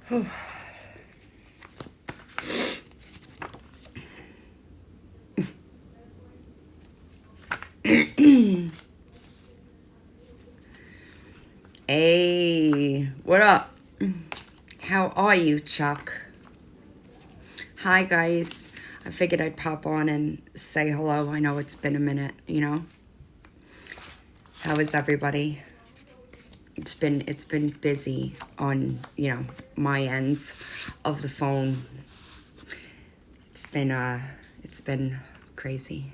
Hey, what up? How are you, Chuck? Hi, guys. I figured I'd pop on and say hello. I know it's been a minute. How is everybody? It's been busy on, my end of the phone. It's been crazy.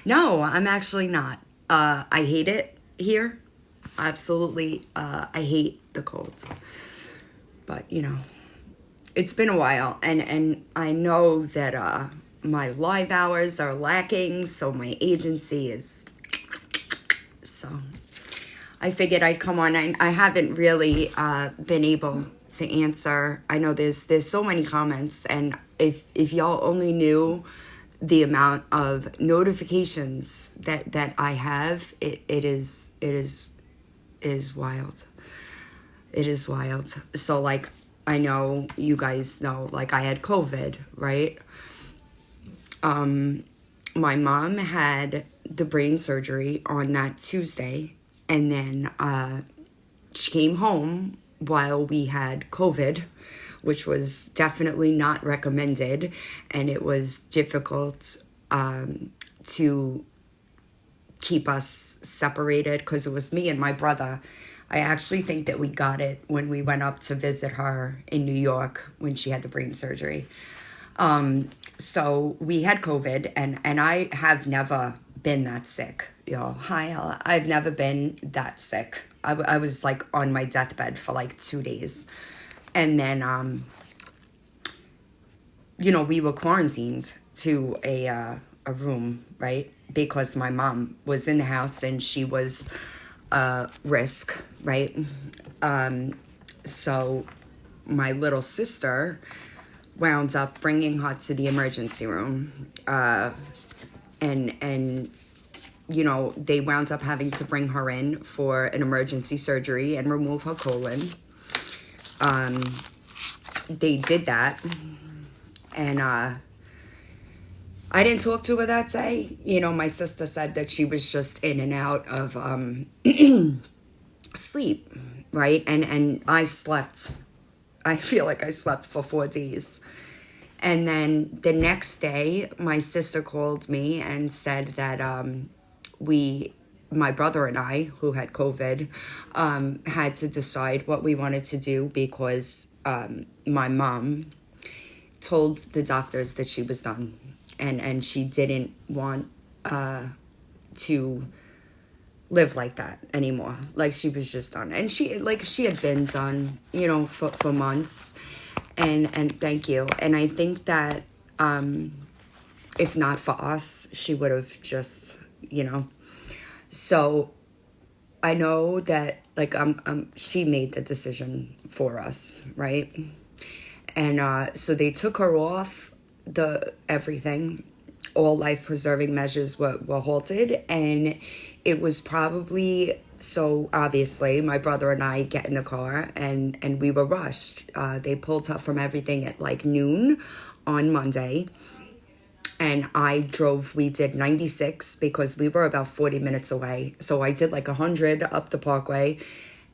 No, I'm actually not. I hate it here. Absolutely. I hate the cold. But, it's been a while, and I know that my live hours are lacking, so my agency is so. I figured I'd come on. I haven't really been able to answer. I know there's so many comments, and if y'all only knew the amount of notifications that I have, it is wild. It is wild. So like, I know you guys know, like, I had COVID, right? My mom had the brain surgery on that Tuesday, and then she came home while we had COVID, which was definitely not recommended, and it was difficult to keep us separated because it was me and my brother. I actually think that we got it when we went up to visit her in New York when she had the brain surgery. So we had COVID, and I have never been that sick. Hi, Ella. I've never been that sick. I was like on my deathbed for like 2 days. And then, we were quarantined to a room, right? Because my mom was in the house and she was risk, right? So my little sister wound up bringing her to the emergency room, and they wound up having to bring her in for an emergency surgery and remove her colon. They did that, and I didn't talk to her that day. My sister said that she was just in and out of sleep, right? And I slept. I feel like I slept for 4 days. And then the next day, my sister called me and said that my brother and I, who had COVID, had to decide what we wanted to do because my mom told the doctors that she was done, and she didn't want to live like that anymore. Like, she was just done, and she had been done, for months. And thank you. And I think that if not for us, she would have just. So I know that, like, she made the decision for us, right? And so they took her off the everything. All life preserving measures were halted, and it was probably, so obviously my brother and I get in the car, and we were rushed. They pulled her from everything at like noon on Monday, and we did 96 because we were about 40 minutes away. So I did like 100 up the Parkway,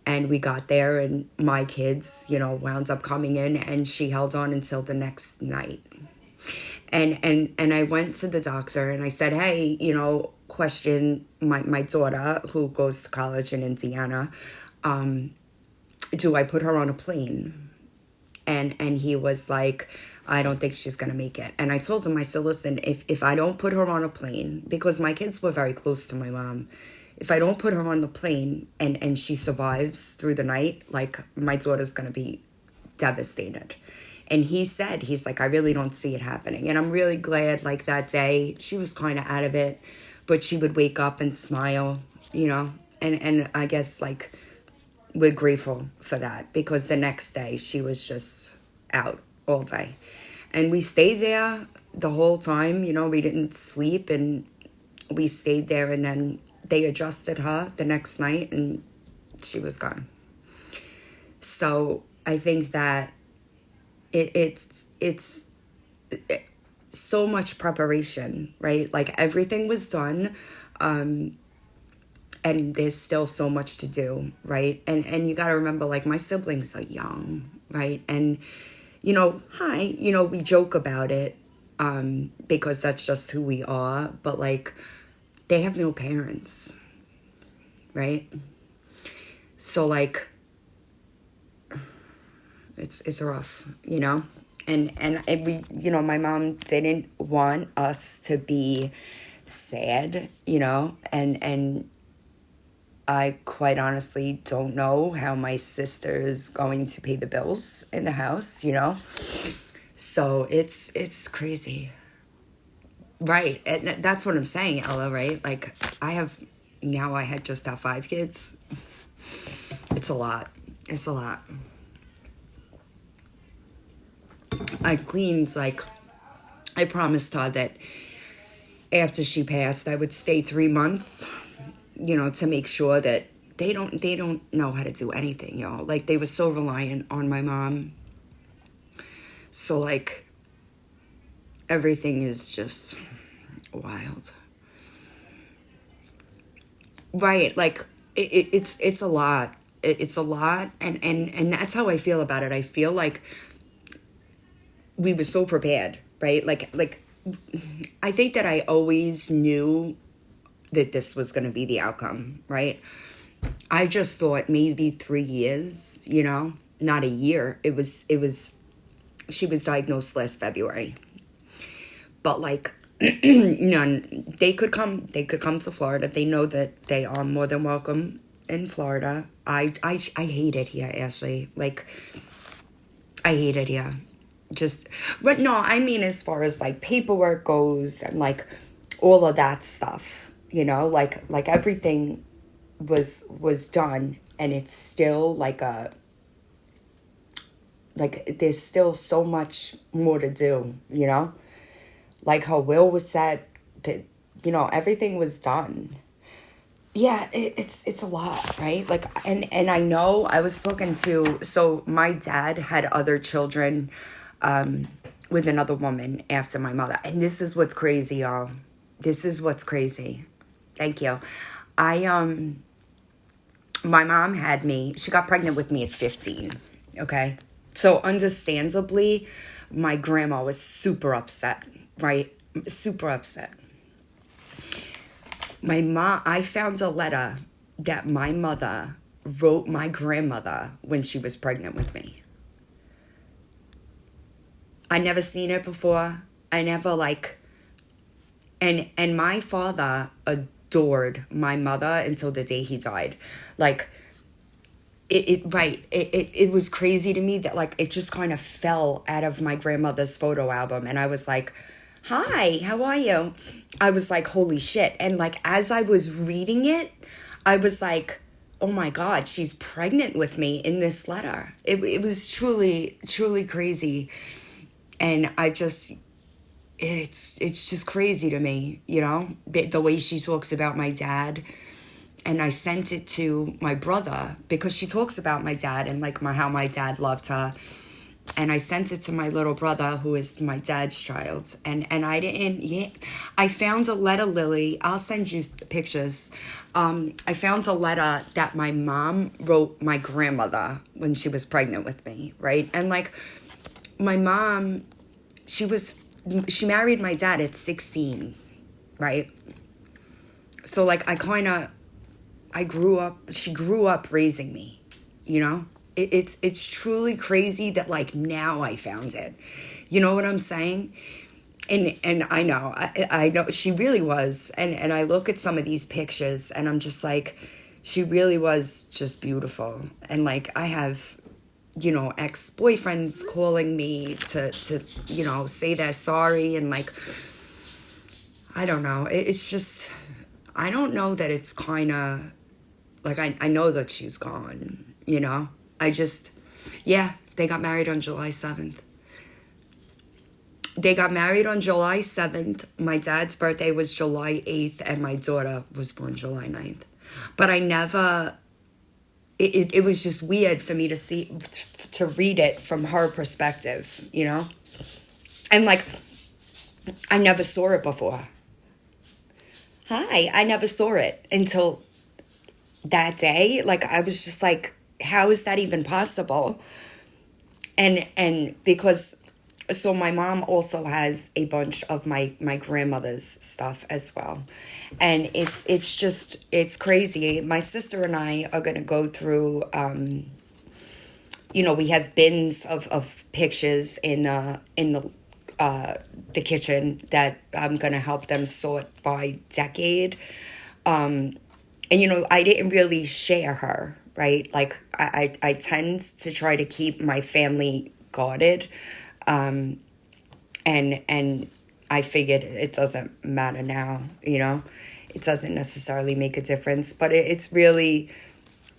and we got there, and my kids, wound up coming in, and she held on until the next night. And I went to the doctor and I said, hey, question, my daughter who goes to college in Indiana, do I put her on a plane? And he was like, I don't think she's gonna make it. And I told him, I said, listen, if I don't put her on a plane, because my kids were very close to my mom, if I don't put her on the plane and she survives through the night, like, my daughter's gonna be devastated. And he's like, I really don't see it happening. And I'm really glad, like, that day she was kind of out of it, but she would wake up and smile, and I guess, like, we're grateful for that, because the next day she was just out all day. And we stayed there the whole time, we didn't sleep, and we stayed there, and then they adjusted her the next night and she was gone. So I think that It's so much preparation, right? Like everything was done, and there's still so much to do, right? And you got to remember, like, my siblings are young, right? And we joke about it, because that's just who we are, but like, they have no parents, right? So like, it's rough, and we, my mom didn't want us to be sad, and I quite honestly don't know how my sister's going to pay the bills in the house, so it's crazy, right? And that's what I'm saying, Ella, right? Like, I had just have 5 kids. It's a lot. It's a lot. I promised her that after she passed, I would stay 3 months, to make sure that they don't know how to do anything, y'all. Like, they were so reliant on my mom. So like, everything is just wild. Right, like, it's a lot. It's a lot, and that's how I feel about it. I feel like we were so prepared, right? Like I think that I always knew that this was going to be the outcome, right? I just thought maybe 3 years, not a year. It was she was diagnosed last February. But like, none, they could come to Florida. They know that they are more than welcome in Florida. I hate it here, Ashley. Like, I hate it here. Just, but no, I mean, as far as like paperwork goes and like all of that stuff, like everything was done, and it's still like there's still so much more to do, like her will was set, that everything was done. Yeah, it's a lot, right? Like, and I know I was talking to, so my dad had other children, with another woman after my mother, and this is what's crazy, y'all. This is what's crazy. Thank you. I My mom had me. She got pregnant with me at 15. Okay, so understandably, my grandma was super upset, right? Super upset. I found a letter that my mother wrote my grandmother when she was pregnant with me. I never seen it before. I never and my father adored my mother until the day he died. Like, it was crazy to me that like it just kind of fell out of my grandmother's photo album, and I was like, "Hi, how are you?" I was like, "Holy shit." And like, as I was reading it, I was like, "Oh my god, she's pregnant with me in this letter." It was truly crazy. And it's just crazy to me, the way she talks about my dad. And I sent it to my brother because she talks about my dad and like how my dad loved her. And I sent it to my little brother, who is my dad's child. And I didn't, yeah. I found a letter, Lily. I'll send you pictures. I found a letter that my mom wrote my grandmother when she was pregnant with me, right? And like, my mom, she married my dad at 16, right? So like, she grew up raising me, it's truly crazy that like now I found it. You know what I'm saying? And I know she really was. And I look at some of these pictures and I'm just like, she really was just beautiful. And like, I have, ex-boyfriends calling me to say they're sorry. And like, I don't know. It's just, I don't know that it's kind of, like, I know that she's gone, I just, yeah, they got married on July 7th. They got married on July 7th. My dad's birthday was July 8th, and my daughter was born July 9th. But I never, it was just weird for me to read it from her perspective, you know? And like, I never saw it before. Hi, I never saw it until that day. Like, I was just like, how is that even possible? And because so my mom also has a bunch of my grandmother's stuff as well, and it's just it's crazy. My sister and I are going to go through, we have bins of pictures in the kitchen that I'm going to help them sort by decade. And I didn't really share her, right? Like I tend to try to keep my family guarded. And I figured it doesn't matter now, it doesn't necessarily make a difference, but it's really,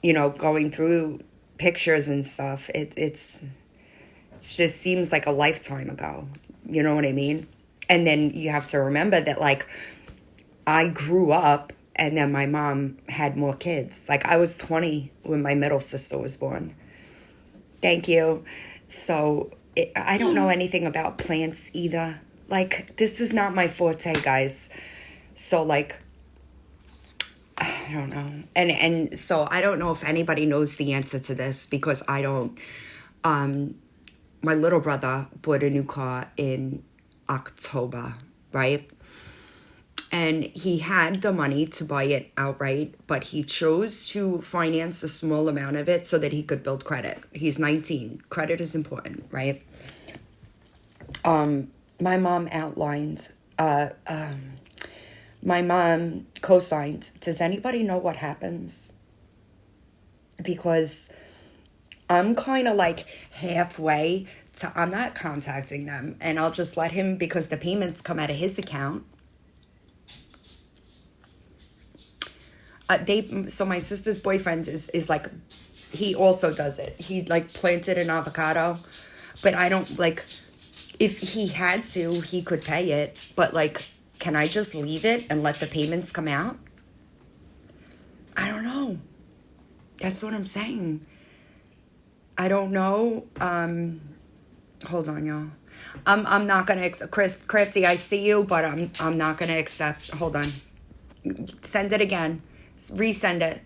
going through pictures and stuff. It just seems like a lifetime ago. You know what I mean? And then you have to remember that, like, I grew up and then my mom had more kids. Like, I was 20 when my middle sister was born. Thank you. So I don't know anything about plants either. Like, this is not my forte, guys. So, like, I don't know. And so I don't know if anybody knows the answer to this because I don't. My little brother bought a new car in October, right? And he had the money to buy it outright, but he chose to finance a small amount of it so that he could build credit. He's 19. Credit is important, right? My mom outlined, my mom co-signed. Does anybody know what happens? Because I'm kind of like halfway to, I'm not contacting them and I'll just let him, because the payments come out of his account. So my sister's boyfriend is like, he also does it. He's like planted an avocado, but I don't like, if he had to, he could pay it, but like, can I just leave it and let the payments come out? I don't know. That's what I'm saying. I don't know. Hold on, y'all. I'm not gonna accept, Crafty. I see you, but I'm not gonna accept. Hold on. Send it again. Resend it.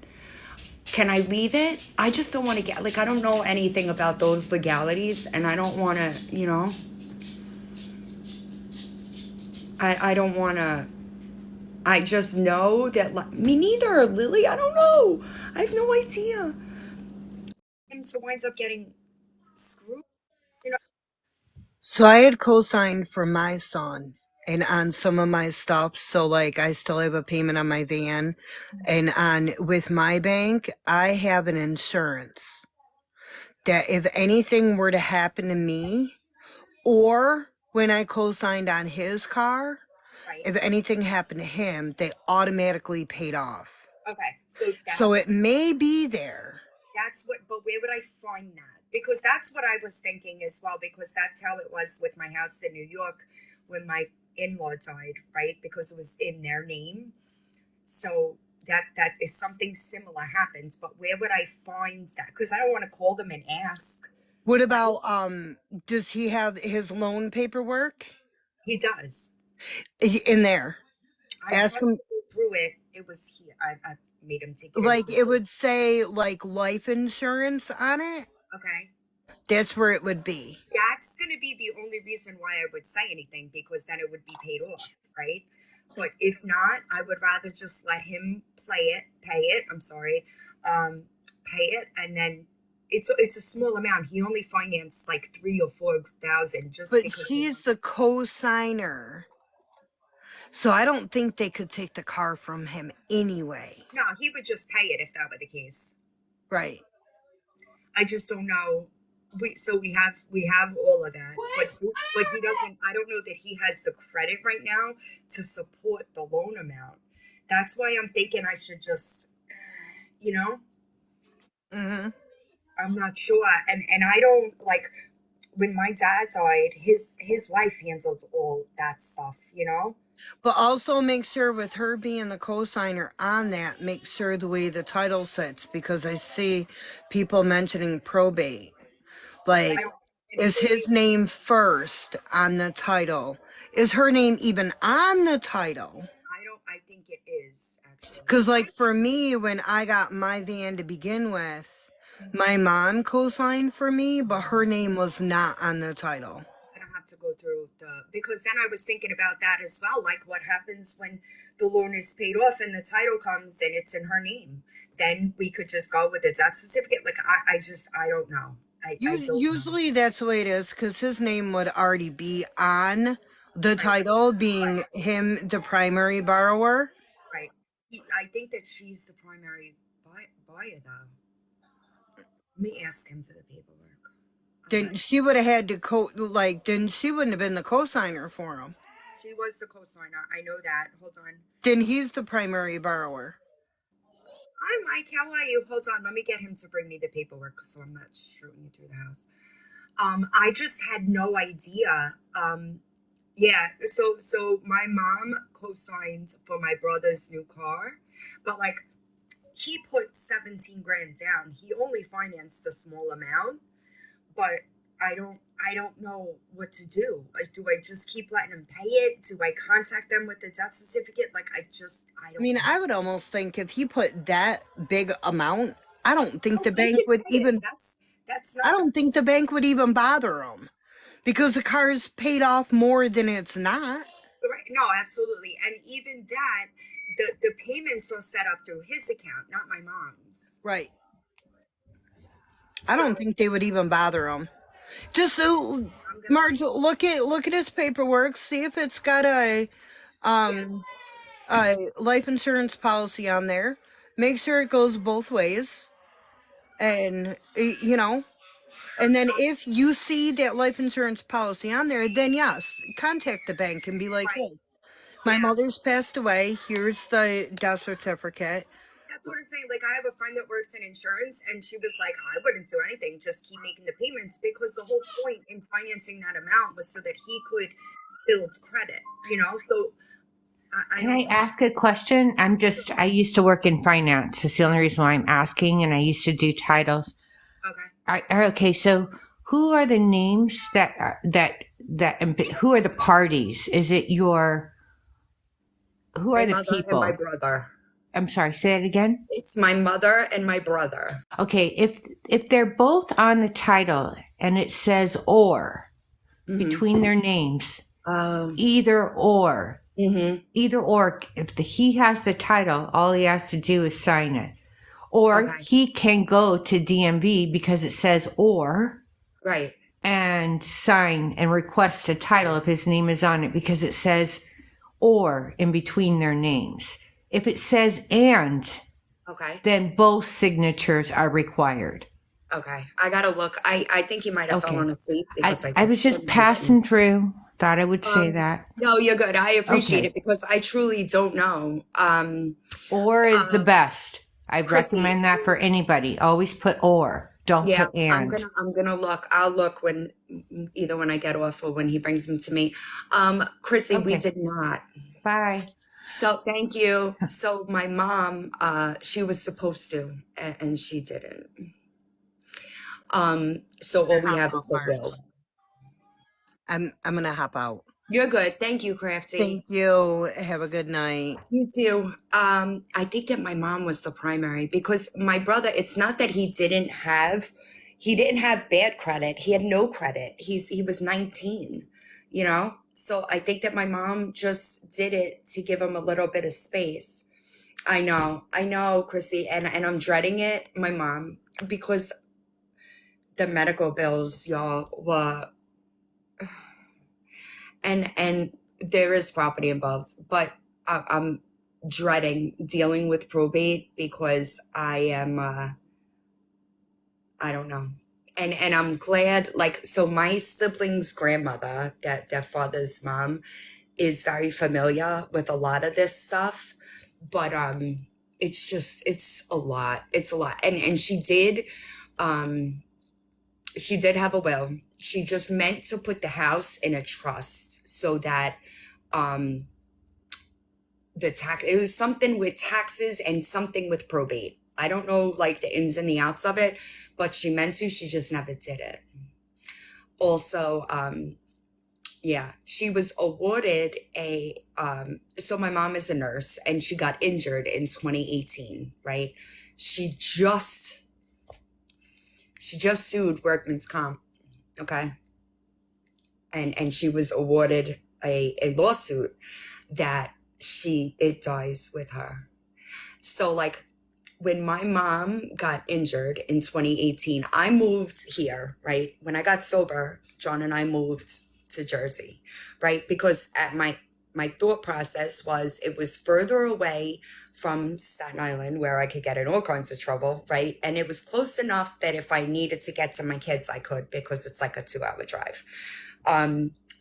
Can I leave it? I just don't want to get, like, I don't know anything about those legalities, and I don't want to, I don't want to. I just know that, like, me neither, Lily. I don't know. I have no idea. And so winds up getting screwed. You know. So I had co-signed for my son and on some of my stuff. So like I still have a payment on my van and on with my bank, I have an insurance that if anything were to happen to me or when I co-signed on his car, Right. if anything happened to him, they automatically paid off. Okay. So So it may be there. that's what, but where would I find that? Because that's what I was thinking as well, because that's how it was with my house in New York when my in-law died, right? Because it was in their name. So that is something similar happens, but where would I find that? Because I don't want to call them and ask. What Right? about does he have his loan paperwork He does. in there? I Ask tried him. to go through it. It was here. I made him take it into Like it would say like life insurance on it. okay. That's where it would be. That's going to be the only reason why I would say anything, because then it would be paid off, right? But if not, I would rather just let him pay it. I'm sorry, pay it, and then it's a small amount. He only financed like 3 or 4 thousand just But because he he's the co-signer. So I don't think they could take the car from him anyway. no, he would just pay it if that were the case. Right. I just don't know. We have all of that, but he doesn't. I don't know that he has the credit right now to support the loan amount. That's why I'm thinking I should just, you know, Mhm. I'm not sure. And I don't like when my dad died. His wife handled all that stuff. But also make sure with her being the co-signer on that, make sure the way the title sits because I see people mentioning probate. Like, I don't. And is maybe his name first on the title? Is her name even on the title? I don't. I think it is actually. Because, like, for me, when I got my van to begin with, my mom co-signed for me, but her name was not on the title. I don't have to go through the, because then I was thinking about that as well. Like, what happens when the loan is paid off and the title comes and it's in her name? Then we could just go with the death certificate. Like, I don't know. I don't know. Usually that's the way it is, because his name would already be on the Right, title, being him the primary borrower. right. I think that she's the primary buyer, though. Let me ask him for the paperwork. I'm Then not. she would have had to then she wouldn't have been the co-signer for him. She was the co-signer. I know that. Hold on. Then he's the primary borrower. Hi, Mike. How are you? Hold on. Let me get him to bring me the paperwork so I'm not shooting you through the house. I just had no idea. Yeah. So my mom co-signed for my brother's new car, but like he put 17 grand down. He only financed a small amount, but I don't know what to do. Like, do I just keep letting him pay it? Do I contact them with the death certificate? Like, I I don't mean, know. I would almost think if he put that big amount, I don't think No, the they bank can would pay it. even That's I not the don't think the bank would even bother him, because the car's paid off more than it's not. right. No, absolutely. And even that, the payments are set up through his account, not my mom's. Right. I So don't think they would even bother him. Just so, I'm gonna, Marge, look at his paperwork, see if it's got yeah, um a life insurance policy on there. Make sure it goes both ways, and and then if you see that life insurance policy on there, then yes, contact the bank and be like, right. hey, my Yeah. mother's passed away. Here's the death certificate. That's what I'm saying. Like, I have a friend that works in insurance, and she was like, I wouldn't do anything, just keep making the payments, because the whole point in financing that amount was so that he could build credit. So I Can I don't. ask a question? I used to work in finance. That's the only reason why I'm asking, and I used to do titles. Okay. Okay, so who are the names who are the parties? Is it who My are the mother and my people? brother. I'm sorry, say that again. It's my mother and my brother. Okay, if they're both on the title and it says or between their names, Um. either or, Mhm. if he has the title, all he has to do is sign it. Or Okay. he can go to DMV because it says or Right. and sign and request a title if his name is on it because it says or in between their names. If it says and, Okay. then both signatures are required. Okay. I gotta look. I think he might have Okay. fallen asleep because I I was texted just him. passing through. Thought I would say Um. that. No, you're good. I appreciate Okay. it because I truly don't know. Or is the best. I Chrissy. recommend that for anybody. Always put or. Don't Yeah, put and. I'm gonna look. I'll look when either when I get off or when he brings them to me. Chrissy, we Okay. did not. Bye. So thank you. So my mom, she was supposed to, and she didn't. So all we have is the Marge. will. I'm gonna hop out. You're good. Thank you, Crafty. Thank you. Have a good night. You too. I think that my mom was the primary because my brother, it's not that he didn't have bad credit. He had no credit. He was 19. So I think that my mom just did it to give him a little bit of space. I know, Chrissy, and I'm dreading it, my mom, because the medical bills, y'all, were, and there is property involved, but I'm dreading dealing with probate because I am, I don't know. And I'm glad, like, so my sibling's grandmother, that father's mom, is very familiar with a lot of this stuff, but it's a lot. It's a lot. And she did have a will. She just meant to put the house in a trust so that it was something with taxes and something with probate. I don't know like the ins and the outs of it, but she meant to, she just never did it. also, yeah, she was awarded so my mom is a nurse and she got injured in 2018, right? She just sued Workman's Comp, okay? And she was awarded a lawsuit that it dies with her. So like when my mom got injured in 2018, I moved here, right? When I got sober, John and I moved to Jersey, right? Because at my thought process was it was further away from Staten Island where I could get in all kinds of trouble, right? And it was close enough that if I needed to get to my kids, I could, because it's like a 2-hour drive.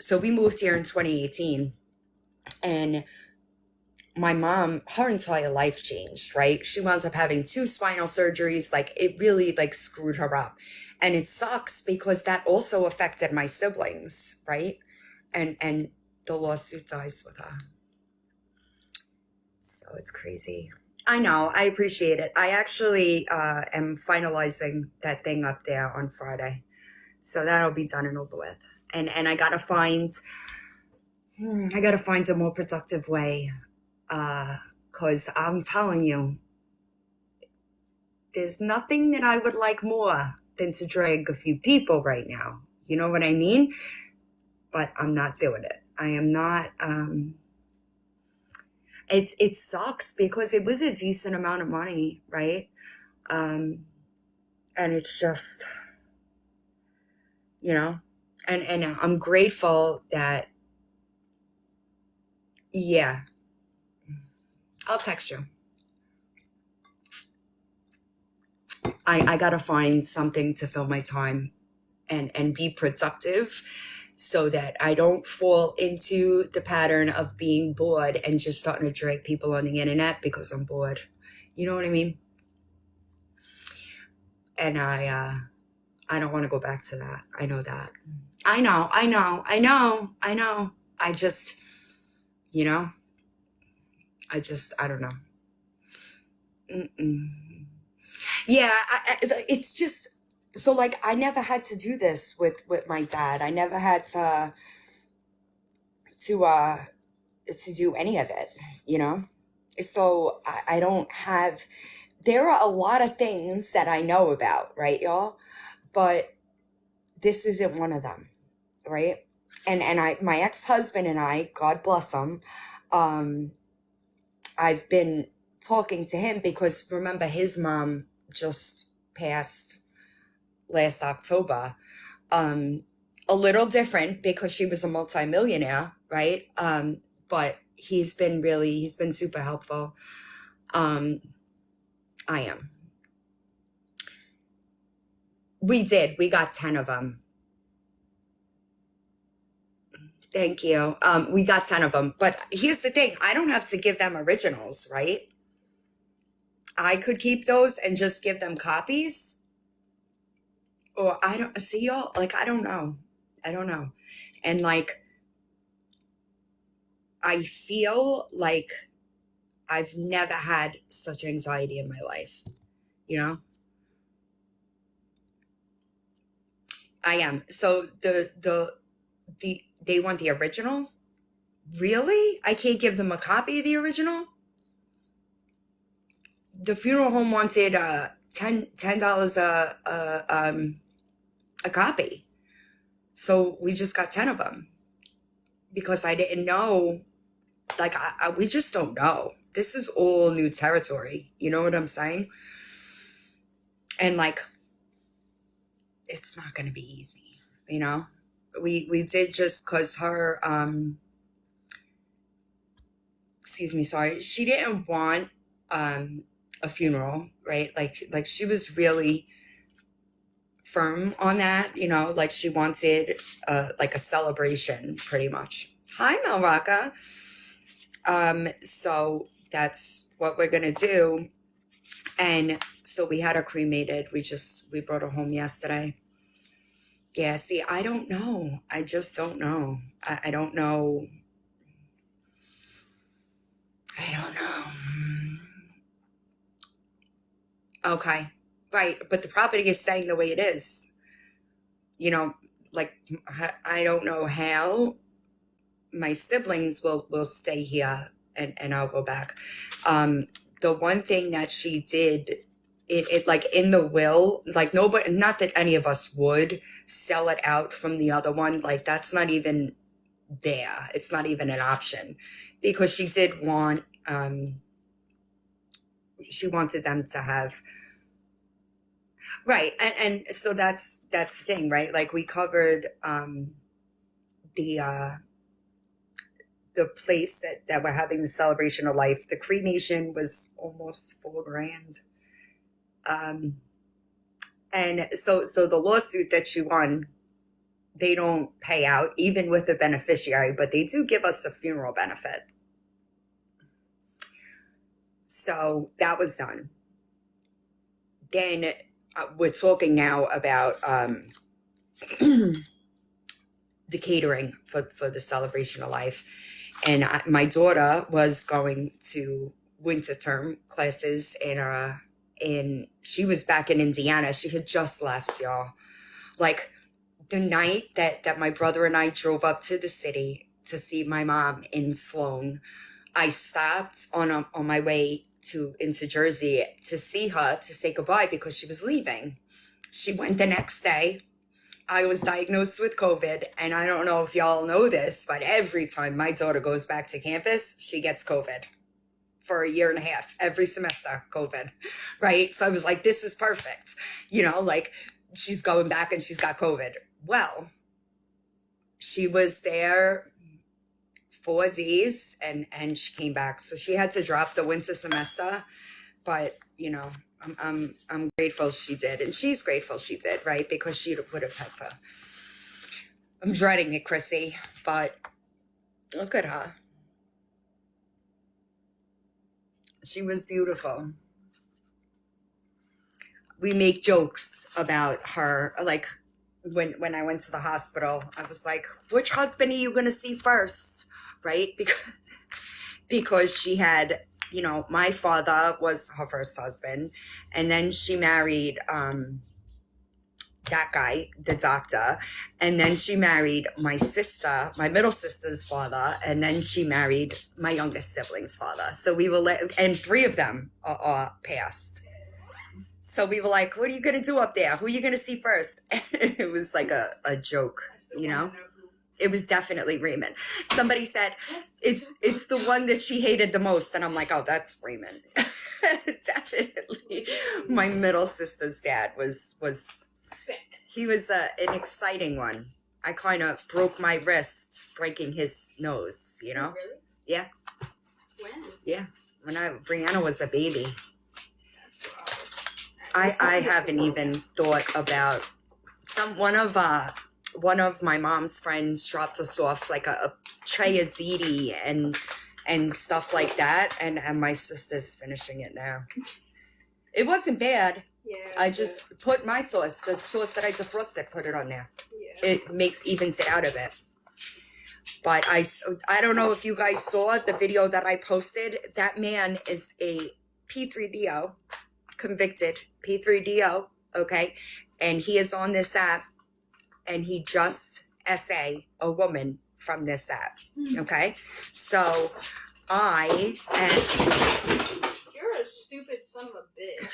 So we moved here in 2018, and my mom, her entire life changed, right? She wound up having 2 spinal surgeries. Like it really like screwed her up. And it sucks because that also affected my siblings, right? And the lawsuit dies with her. So it's crazy. I know. I appreciate it. I actually am finalizing that thing up there on Friday. So that'll be done and over with. And I gotta find a more productive way. Cause I'm telling you, there's nothing that I would like more than to drag a few people right now. You know what I mean? But I'm not doing it. I am not, it sucks because it was a decent amount of money, right? And it's just, you know, and I'm grateful that, yeah, I'll text you. I gotta find something to fill my time and be productive so that I don't fall into the pattern of being bored and just starting to drag people on the internet because I'm bored. You know what I mean? And I don't want to go back to that. I know that. I know. I just, you know, I don't know. Yeah, it's just, so like I never had to do this with my dad. I never had to do any of it, you know? So I don't have, there are a lot of things that I know about, right, y'all? But this isn't one of them, right? And my ex-husband and I, God bless him, I've been talking to him because remember his mom just passed last October. A little different because she was a multimillionaire, right? But he's been super helpful. I am. We got 10 of them. Thank you. We got 10 of them. But here's the thing. I don't have to give them originals, right? I could keep those and just give them copies. Or I don't see y'all. Like, I don't know. And like, I feel like I've never had such anxiety in my life. You know? I am. So they want the original? Really? I can't give them a copy of the original? The funeral home wanted $10 a copy. So we just got 10 of them because I didn't know, like we just don't know. This is all new territory. You know what I'm saying? And like, it's not going to be easy, you know? We did just cause her, excuse me, sorry. She didn't want, a funeral, right? Like she was really firm on that, you know, like she wanted like a celebration pretty much. Hi, Mel Rocca. So that's what we're gonna do. And so we had her cremated. We brought her home yesterday. Yeah, see, I don't know. I just don't know. I don't know. Okay. Right. But the property is staying the way it is. You know, like, I don't know how my siblings will stay here and I'll go back. The one thing that she did, it like in the will, like nobody, not that any of us would sell it out from the other one. Like that's not even there. It's not even an option because she did want, she wanted them to have, right. And so that's the thing, right? Like we covered, the place that we're having the celebration of life. The cremation was almost $4,000. And so the lawsuit that she won, they don't pay out even with a beneficiary, but they do give us a funeral benefit. So that was done. Then we're talking now about the catering for the celebration of life. And my daughter was going to winter term classes and she was back in Indiana. She had just left, y'all. Like the night that my brother and I drove up to the city to see my mom in Sloan, I stopped on my way into Jersey to see her, to say goodbye because she was leaving. She went the next day. I was diagnosed with COVID, and I don't know if y'all know this, but every time my daughter goes back to campus, she gets COVID for a year and a half, every semester, COVID, right? So I was like, this is perfect. You know, like she's going back and she's got COVID. Well, she was there 4 days and she came back. So she had to drop the winter semester, but you know, I'm grateful she did, and she's grateful she did, right? Because she would have had to. I'm dreading it, Chrissy, but look at her. She was beautiful. We make jokes about her, like when I went to the hospital, I was like, which husband are you going to see first, right? Because she had, you know, my father was her first husband, and then she married that guy, the doctor, and then she married my sister, my middle sister's father, and then she married my youngest sibling's father. So we were and 3 of them are passed. So we were like, what are you going to do up there? Who are you going to see first? It was like a joke, you know? It was definitely Raymond. Somebody said, it's the one that she hated the most. And I'm like, oh, that's Raymond. Definitely. My middle sister's dad was he was an exciting one. I kind of broke my wrist breaking his nose, you know? Really? Yeah. When? Yeah. When Brianna was a baby. I haven't even thought about one of my mom's friends dropped us off like a tray of ziti and stuff like that, and my sister's finishing it now. It wasn't bad. Yeah. I just put my sauce, the sauce that I defrosted, put it on there. Yeah. It evens it out a bit. But I don't know if you guys saw the video that I posted. That man is a P3DO, convicted P3DO, okay? And he is on this app, and he just SA a woman from this app, okay? So You're a stupid son of a bitch.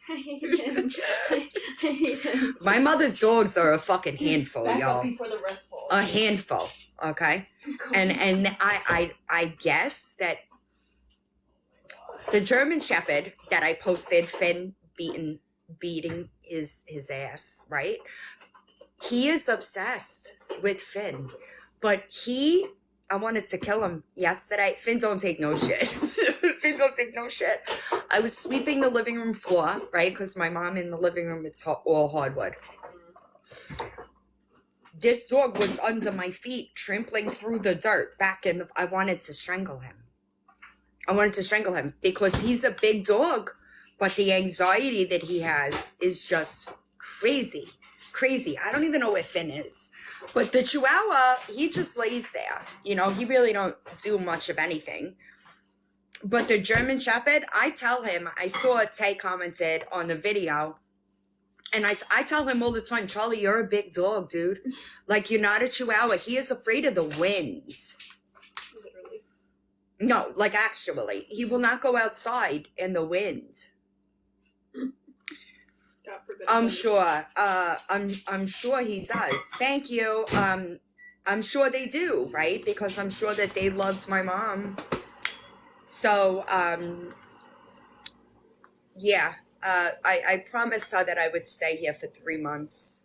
I hate him. I hate him. my mother's dogs are a fucking handful, Back y'all. up before the rest falls. A handful, okay? And I guess that the German Shepherd that I posted, Finn beating his ass, right? He is obsessed with Finn, but I wanted to kill him yesterday. Finn don't take no shit. Finn don't take no shit. I was sweeping the living room floor, right? Because my mom in the living room, it's all hardwood. This dog was under my feet, trampling through the dirt I wanted to strangle him. I wanted to strangle him because he's a big dog, but the anxiety that he has is just crazy. Crazy. I don't even know where Finn is. But the Chihuahua, he just lays there. You know, he really don't do much of anything. But the German Shepherd, I tell him, I saw Tay commented on the video, And I tell him all the time, Charlie, you're a big dog, dude. Like, you're not a chihuahua. He is afraid of the wind. Literally. No, like, actually. He will not go outside in the wind. God forbid. I'm sure. I'm sure he does. Thank you. I'm sure they do, right? Because I'm sure that they loved my mom. So, yeah. I promised her that I would stay here for 3 months.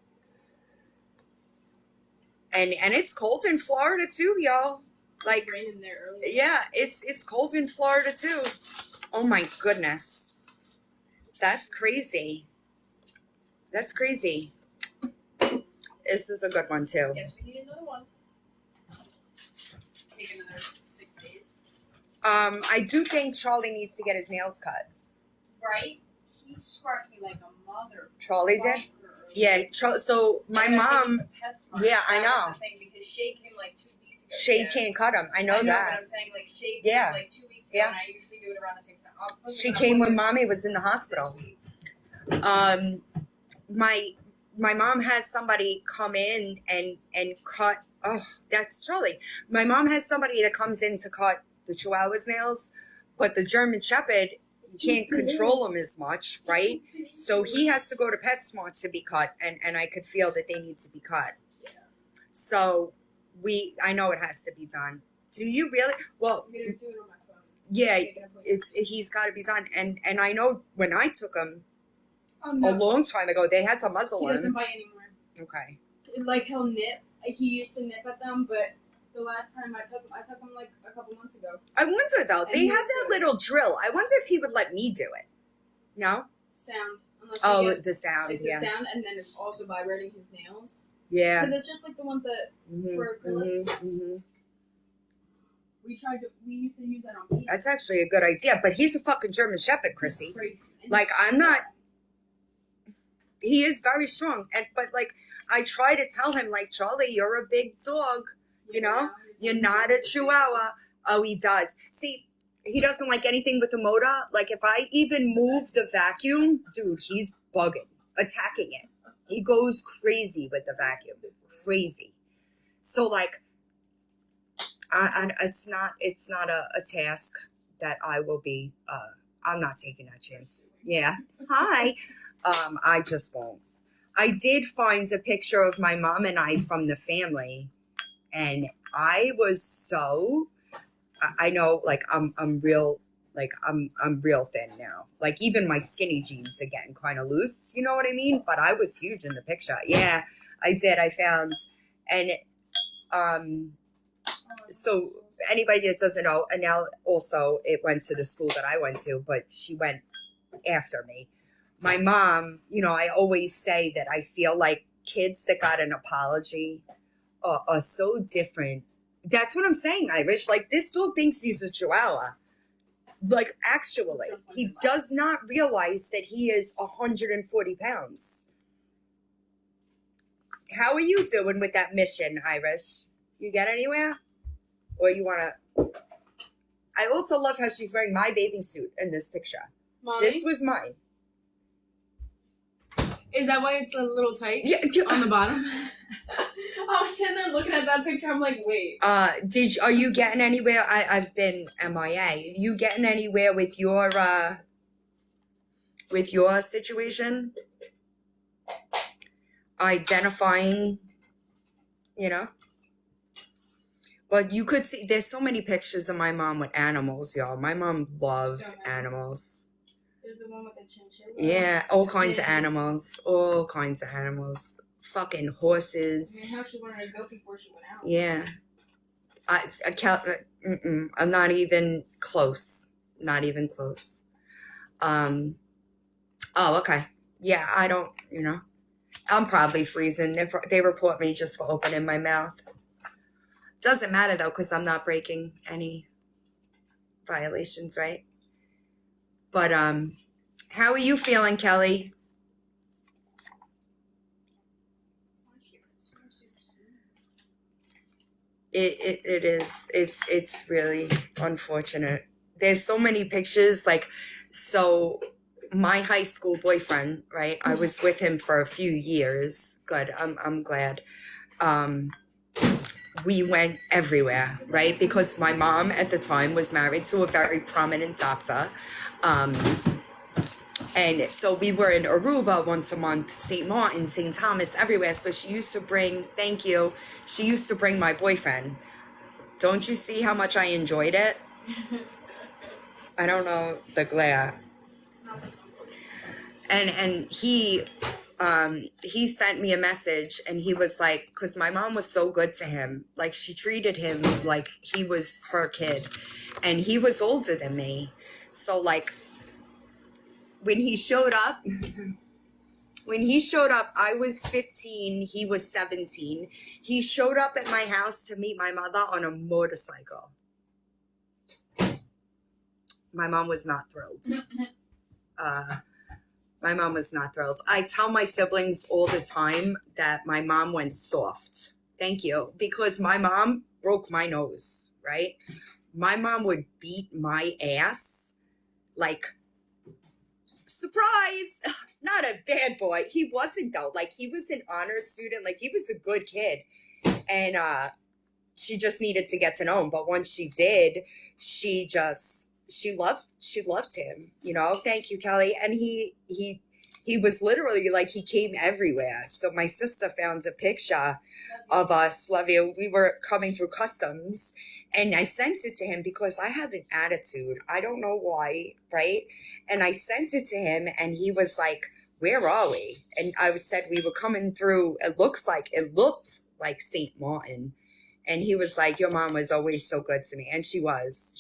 And it's cold in Florida too, y'all. Like, Rain in there earlier. yeah, it's cold in Florida too. Oh my goodness. That's crazy. That's crazy. This is a good one too. Yes, we need another one. Take another 6 days. I do think Charlie needs to get his nails cut. Right? He scratched me like a mother. Charlie did? Yeah, so my mom, yeah, I know. The thing because Shay came like 2 weeks ago. Shay Yeah. can't cut him. I know But that. I'm saying like Shay Yeah. came like 2 weeks ago, Yeah. and I usually do it around the same time. I'll put She it on came when appointment mommy was in the this hospital. week. My mom has somebody come in and cut. Oh, that's Charlie. My mom has somebody that comes in to cut the Chihuahua's nails, but the German Shepherd, you can't control him as much, right? So he has to go to PetSmart to be cut, and I could feel that they need to be cut. Yeah. So I know it has to be done. Do you really? Well, I'm gonna do it on my phone. yeah, Make an appointment. he's got to be done, and I know when I took him Oh a no, long time ago, they had to muzzle he doesn't him. bite anymore. Okay. Like he'll nip. He used to nip at them, but the last time I took him like a couple months ago. I wonder though, And they he's have that good. little drill. I wonder if he would let me do it. No? Sound. Unless Oh, we get, the sound, it's yeah. the sound, and then it's also vibrating his nails. Yeah. Because it's just like the ones that Mhm, for acrylics. mhm. We used to use that on people. That's actually a good idea, but he's a fucking German Shepherd, Chrissy. Crazy. And Like, he's I'm not- strong. He is very strong, but like I try to tell him, like, Charlie, you're a big dog. You know? You're not a Chihuahua. Oh, he does. See, he doesn't like anything with the motor. Like, if I even move the vacuum, dude, he's bugging, attacking it. He goes crazy with the vacuum. Crazy. So, like, it's not a task that I will be, I'm not taking that chance. Yeah. Hi. I just won't. I did find a picture of my mom and I from the family, and I was so, I know, like, I'm real, like, I'm real thin now. Like, even my skinny jeans are getting kind of loose, you know what I mean? But I was huge in the picture. Yeah, I did. I found, and, so anybody that doesn't know, Annelle also, it went to the school that I went to, but she went after me. My mom, you know, I always say that I feel like kids that got an apology are so different. That's what I'm saying, Irish. Like, this dog thinks he's a Chihuahua. Like, actually, he does not realize that he is 140 pounds. How are you doing with that mission, Irish? You get anywhere? Or you want to... I also love how she's wearing my bathing suit in this picture. Mommy, This was mine. is that why it's a little tight Yeah. on the bottom? I was sitting there looking at that picture. I'm like, wait. Are you getting anywhere? I've been MIA. You getting anywhere with your situation? Identifying, you know? But you could see there's so many pictures of my mom with animals, y'all. My mom loved So many. animals. There's the one with the chinchilla. Yeah, all kinds of Yeah. animals. All kinds of animals. Fucking I mean, horses. how she wanted to go before she went out. Yeah. I'm not even close. Not even close. Oh, okay. Yeah, I don't, you know. I'm probably freezing. They report me just for opening my mouth. Doesn't matter, though, because I'm not breaking any violations, right? But, how are you feeling, Kelly? It is. It's really unfortunate. There's so many pictures, like, so my high school boyfriend, right? I was with him for a few years. Good. I'm glad. We went everywhere, right? Because my mom at the time was married to a very prominent doctor. And so we were in Aruba once a month, St. Martin, St. Thomas, everywhere. So she used to bring, thank you, she used to bring my boyfriend. Don't you see how much I enjoyed it? I don't know the glare. And he sent me a message, and he was like, because my mom was so good to him, like she treated him like he was her kid, and he was older than me. So like when he showed up, I was 15, he was 17. He showed up at my house to meet my mother on a motorcycle. My mom was not thrilled. My mom was not thrilled. I tell my siblings all the time that my mom went soft. Thank you. Because my mom broke my nose, right? My mom would beat my ass like, surprise, not a bad boy. He wasn't though. Like he was an honor student. Like he was a good kid. And she just needed to get to know him. But once she did, she loved him, you know. Thank you, Kelly. And he was literally like, he came everywhere. So my sister found a picture of us, love you. We were coming through customs, and I sent it to him because I had an attitude. I don't know why, right? And I sent it to him, and he was like, where are we? And I said we were coming through, it looked like St. Martin. And he was like, your mom was always so good to me. And she was,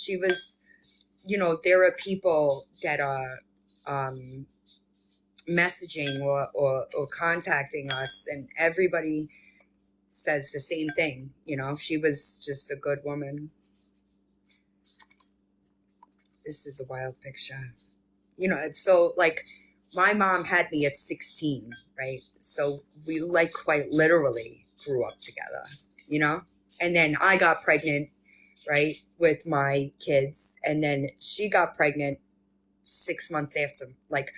you know, there are people that are messaging or contacting us, and everybody says the same thing. You know, she was just a good woman. This is a wild picture. You know, it's so like my mom had me at 16, right? So we like quite literally grew up together, you know? And then I got pregnant, right, with my kids. And then she got pregnant 6 months after. Like,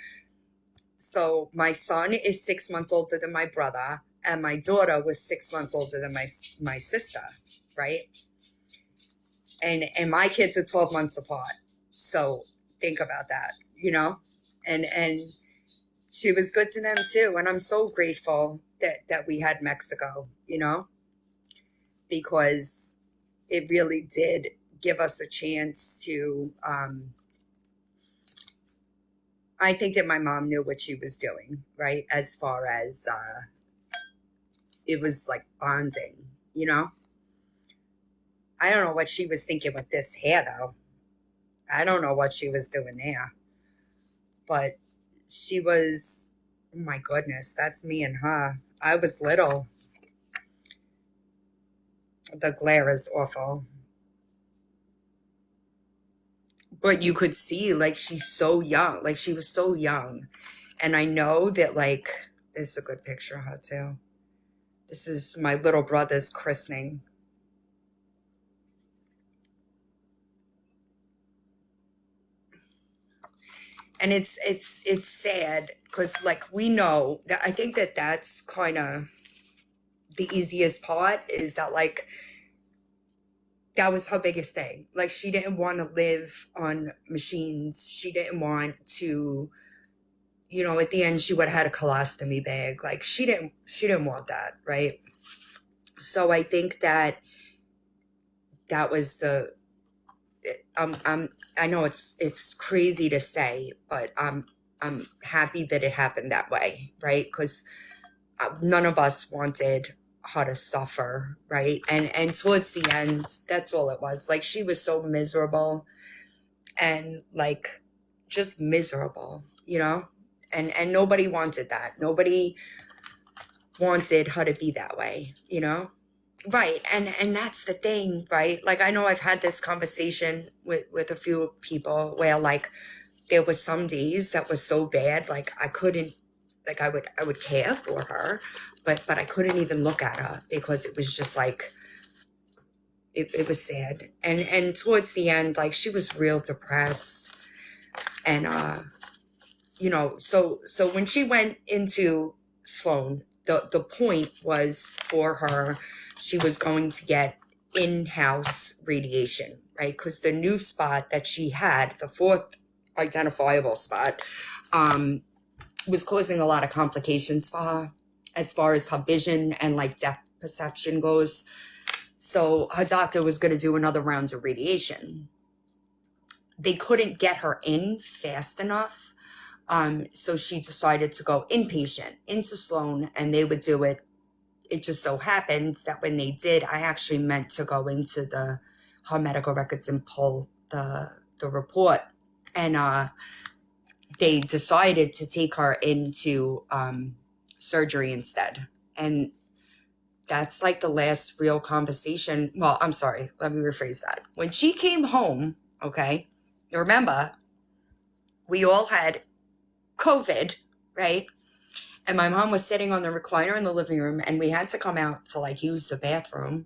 so my son is 6 months older than my brother, and my daughter was 6 months older than my sister, right? And my kids are 12 months apart. So think about that, you know? And she was good to them too. And I'm so grateful that we had Mexico, you know? Because it really did give us a chance to, I think that my mom knew what she was doing, right? As far as it was like bonding, you know? I don't know what she was thinking with this hair, though. I don't know what she was doing there. But she was, oh my goodness, that's me and her. I was little. The glare is awful. But you could see, like, she's so young. Like, she was so young. And I know that, like, this is a good picture of her, too. This is my little brother's christening. And it's sad because, like, we know that I think that that's kind of the easiest part is that, like, that was her biggest thing. Like, she didn't want to live on machines. She didn't want to, you know, at the end, she would have had a colostomy bag. Like, she didn't want that, right? So I think that was the, I know it's crazy to say, but I'm happy that it happened that way, right? Because none of us wanted her to suffer, right? And towards the end, that's all it was. Like, she was so miserable and, like, just miserable, you know? And nobody wanted that. Nobody wanted her to be that way, you know? Right. And that's the thing, right? Like, I know I've had this conversation with a few people where, like, there was some days that was so bad, like, I couldn't, like, I would care for her, but I couldn't even look at her because it was just like, it was sad. And towards the end, like, she was real depressed. And, so when she went into Sloan, the point was for her, she was going to get in-house radiation, right? Because the new spot that she had, the fourth identifiable spot, was causing a lot of complications for her as far as her vision and like depth perception goes. So her doctor was going to do another round of radiation. They couldn't get her in fast enough. So she decided to go inpatient into Sloan, and they would do it. It just so happened that when they did, I actually meant to go into her medical records and pull the report. And they decided to take her into surgery instead. And that's like the last real conversation. Well, I'm sorry. Let me rephrase that. When she came home, okay, remember, we all had COVID, right? And my mom was sitting on the recliner in the living room, and we had to come out to like use the bathroom.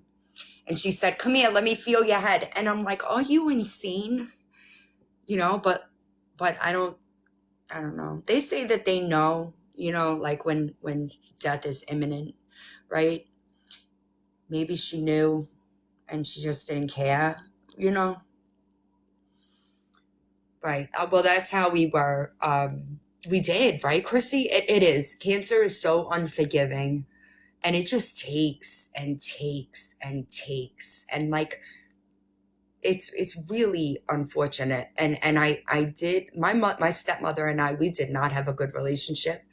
And she said, "Come here, let me feel your head." And I'm like, "Are you insane?" But I don't know. They say that they know, like when death is imminent, right? Maybe she knew and she just didn't care, Right. Well, that's how we were. We did, right, Chrissy? It is. Cancer is so unforgiving, and it just takes and takes and takes. And like, it's really unfortunate. And I did, my stepmother and we did not have a good relationship.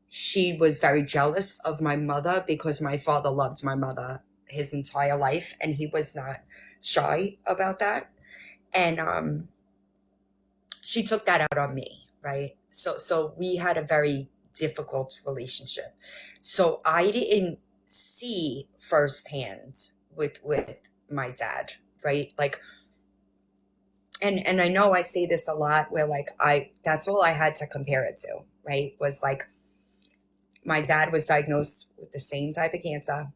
She was very jealous of my mother because my father loved my mother his entire life, and he was not shy about that. And she took that out on me, right? So we had a very difficult relationship. So I didn't see firsthand with my dad, right? Like, and I know I say this a lot where like that's all I had to compare it to, right? Was like, my dad was diagnosed with the same type of cancer,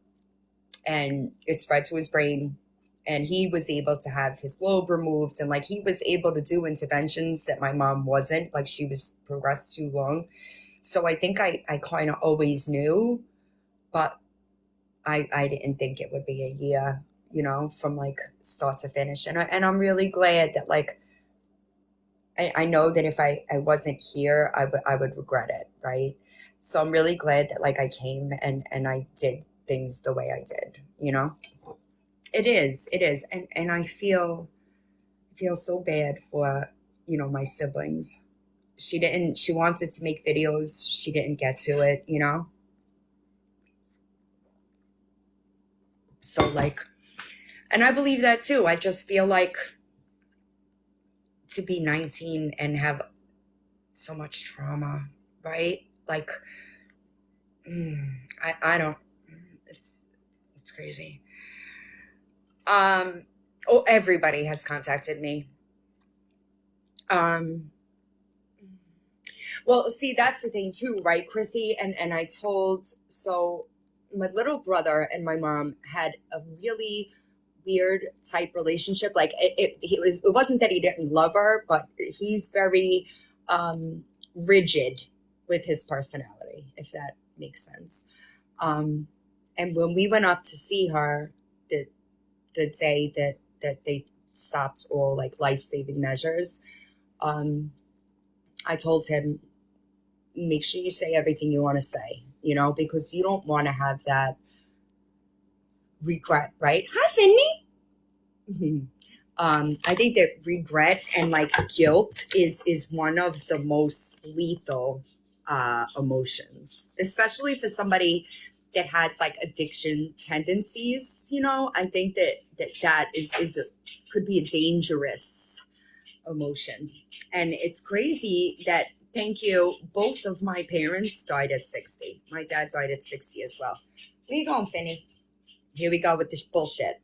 and it spread to his brain, and he was able to have his lobe removed, and like he was able to do interventions that my mom wasn't, like she was progressed too long. So I think I kind of always knew, but I didn't think it would be a year, from like start to finish. And I'm really glad that like, I know that if I wasn't here, I would regret it, right? So I'm really glad that like I came and I did things the way I did, It is. And I feel so bad for, my siblings. She wanted to make videos. She didn't get to it, So like, and I believe that too. I just feel like to be 19 and have so much trauma, right? Like, I don't, it's crazy. Everybody has contacted me. Well, see, that's the thing too, right, Chrissy? And I told, so my little brother and my mom had a really weird type relationship. Like it wasn't that he didn't love her, but he's very rigid with his personality, if that makes sense. And when we went up to see her the day that they stopped all like life-saving measures, I told him, make sure you say everything you want to say, because you don't want to have that regret, right? Hi, Finley. I think that regret and like guilt is one of the most lethal emotions, especially for somebody that has like addiction tendencies. I think that could be a dangerous emotion. And it's crazy that, thank you, both of my parents died at 60. My dad died at 60 as well. Where you going, Finny? Here we go with this bullshit.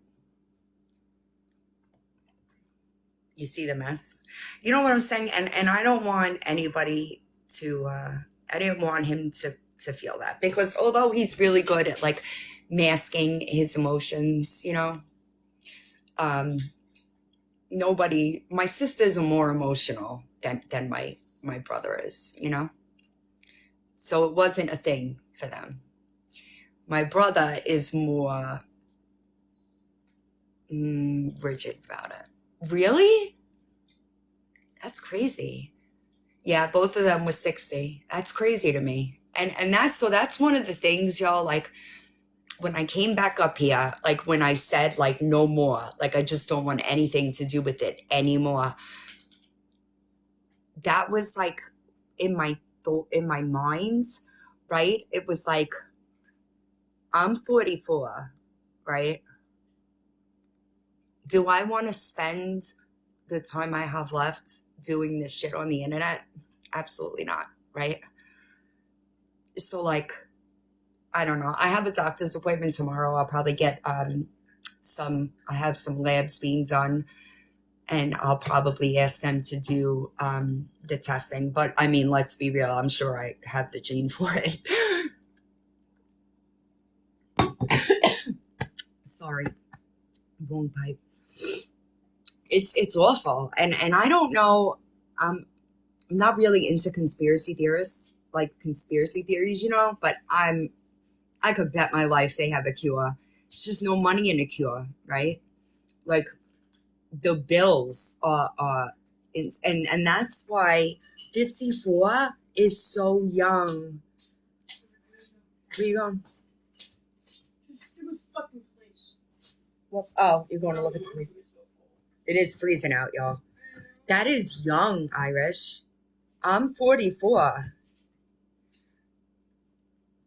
You see the mess? You know what I'm saying? And I don't want anybody to, I didn't want him to feel that, because although he's really good at like masking his emotions, my sisters are more emotional than my brother is, you know? So it wasn't a thing for them. My brother is more rigid about it. Really? That's crazy. Yeah, both of them was 60. That's crazy to me. And that's one of the things, y'all, like when I came back up here, like when I said like no more, like I just don't want anything to do with it anymore. That was like in my mind, right? It was like I'm 44, right? Do I want to spend the time I have left doing this shit on the internet? Absolutely not, right? So like, I don't know. I have a doctor's appointment tomorrow. I'll probably get I have some labs being done, and I'll probably ask them to do the testing. But I mean, let's be real. I'm sure I have the gene for it. Sorry, wrong pipe. It's awful, and I don't know. I'm not really into conspiracy theories, like conspiracy theories, you know. But I could bet my life they have a cure. It's just no money in a cure, right? Like the bills are and that's why 54 is so young. Where you going? Well, oh, you're going to look at the place. It is freezing out, y'all. That is young, Irish. I'm 44.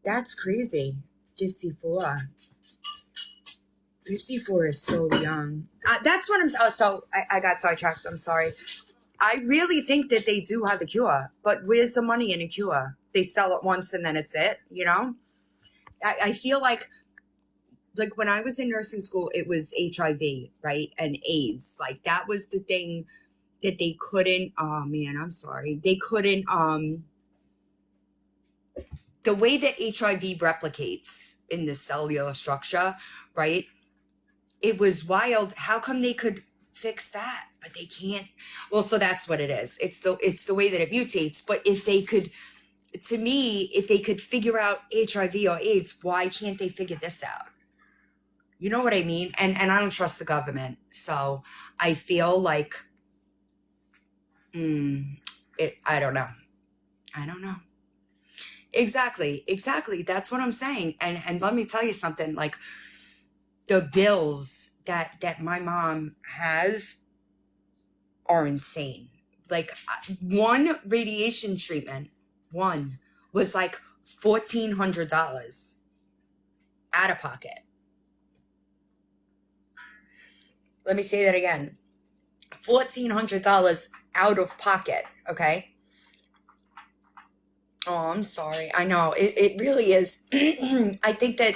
That's crazy. 54. 54 is so young. That's what I'm... Oh, so I got sidetracked. I'm sorry. I really think that they do have a cure. But where's the money in a cure? They sell it once and then it's it, you know? I feel like when I was in nursing school, it was HIV, right? And AIDS. Like, that was the thing that they couldn't... Oh, man, I'm sorry. They couldn't... The way that HIV replicates in the cellular structure, right? It was wild. How come they could fix that, but they can't? Well, so that's what it is. It's the way that it mutates. But if they could, to me, if they could figure out HIV or AIDS, why can't they figure this out? You know what I mean? And I don't trust the government. So I feel like, I don't know. Exactly. That's what I'm saying. And let me tell you something, like the bills that my mom has are insane. Like one radiation treatment, was like $1,400 out of pocket. Let me say that again. $1,400 out of pocket, okay? Oh, I'm sorry. I know. It really is. I think that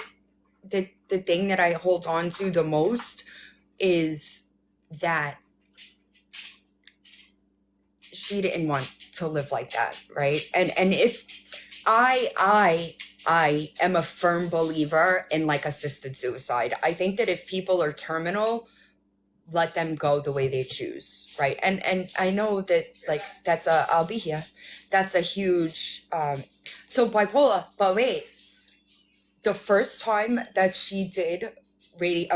the thing that I hold on to the most is that she didn't want to live like that, right? And if I am a firm believer in like assisted suicide. I think that if people are terminal, let them go the way they choose, right? And I know that like I'll be here. That's a huge so bipolar, but wait. The first time that she did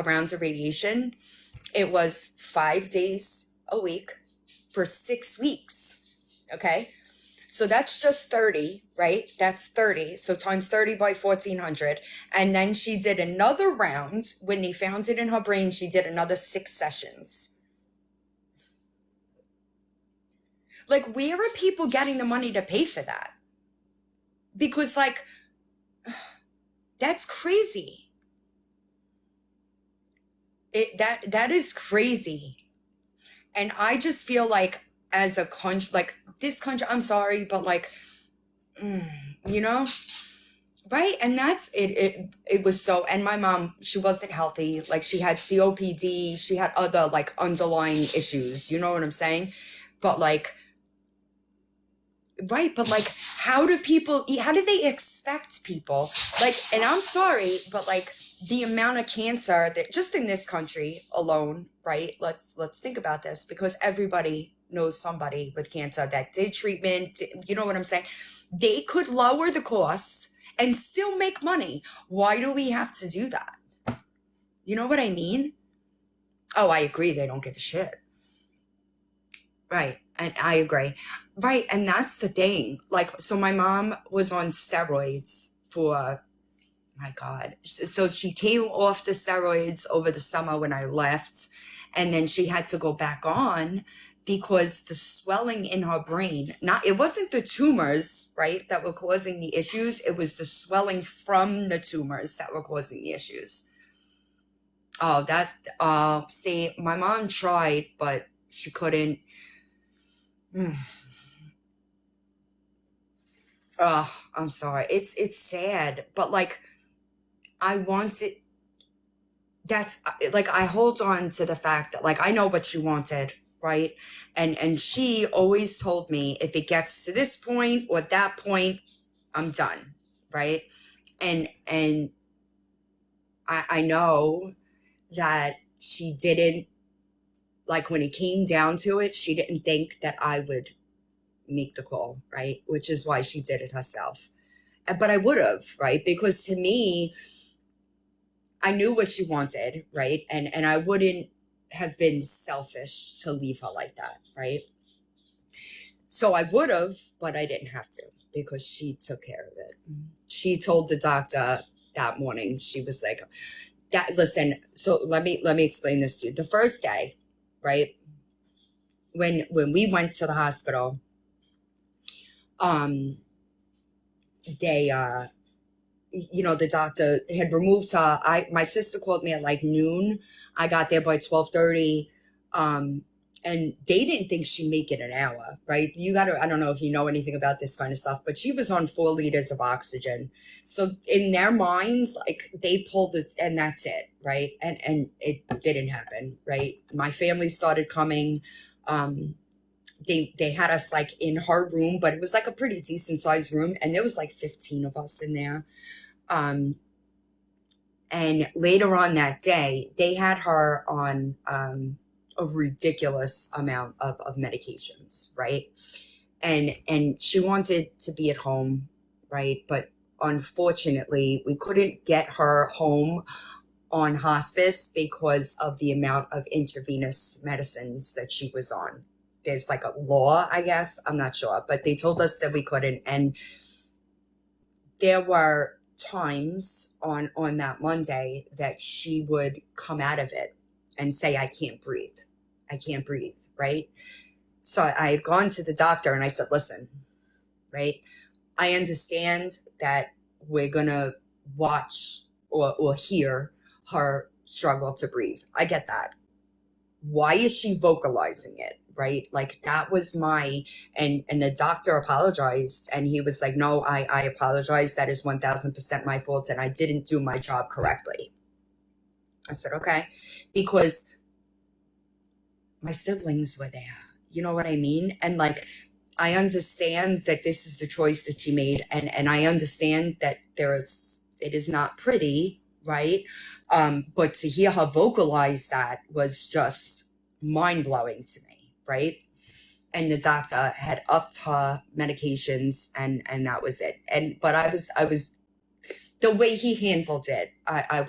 rounds of radiation, it was 5 days a week for 6 weeks. Okay. So that's just 30, right? That's 30. So times 30 by 1,400. And then she did another round. When they found it in her brain, she did another 6 sessions. Like, where are people getting the money to pay for that? Because, like, that's crazy. That is crazy. And I just feel like as a country, like this country, I'm sorry, but like, you know, right? And that's it. It was so, and my mom, she wasn't healthy. Like she had COPD, she had other like underlying issues, you know what I'm saying? But like, right, but like, how do people eat? How do they expect people? Like, and I'm sorry, but like the amount of cancer that just in this country alone, right? Let's think about this because everybody knows somebody with cancer that did treatment. You know what I'm saying? They could lower the cost and still make money. Why do we have to do that? You know what I mean? Oh, I agree. They don't give a shit. Right. And I agree. Right. And that's the thing. Like, so my mom was on steroids for, my God. So she came off the steroids over the summer when I left. And then she had to go back on because the swelling in her brain, it wasn't the tumors, right, that were causing the issues. It was the swelling from the tumors that were causing the issues. Oh, see, my mom tried, but she couldn't. Oh, I'm sorry. It's sad, but like, I wanted, that's like, I hold on to the fact that like, I know what she wanted, right? And she always told me if it gets to this point or that point, I'm done, right? And I know that she didn't, like, when it came down to it, she didn't think that I would make the call, right? Which is why she did it herself. But I would have, right? Because to me, I knew what she wanted, right? And I wouldn't have been selfish to leave her like that, right? So I would have, but I didn't have to because she took care of it. She told the doctor that morning, she was like, listen, so let me explain this to you. The first day, right? When we went to the hospital, they the doctor had removed her. My sister called me at like noon. I got there by 12:30. And they didn't think she'd make it an hour, right? I don't know if you know anything about this kind of stuff, but she was on 4 liters of oxygen. So in their minds, like, they pulled it and that's it, right? And it didn't happen, right? My family started coming. They had us like in her room, but it was like a pretty decent sized room. And there was like 15 of us in there. And later on that day, they had her on, a ridiculous amount of medications, right? And she wanted to be at home, right? But unfortunately, we couldn't get her home on hospice because of the amount of intravenous medicines that she was on. There's like a law, I guess. I'm not sure, but they told us that we couldn't. And there were times on that Monday that she would come out of it and say, I can't breathe, right? So I had gone to the doctor and I said, listen, right, I understand that we're going to watch or hear her struggle to breathe. I get that. Why is she vocalizing it, right? Like, that was and the doctor apologized and he was like, no, I apologize. That is 1000% my fault and I didn't do my job correctly. I said, okay, because my siblings were there. You know what I mean? And like, I understand that this is the choice that she made. And I understand that it is not pretty, right? But to hear her vocalize that was just mind blowing to me, right? And the doctor had upped her medications and that was it. But I was, the way he handled it, I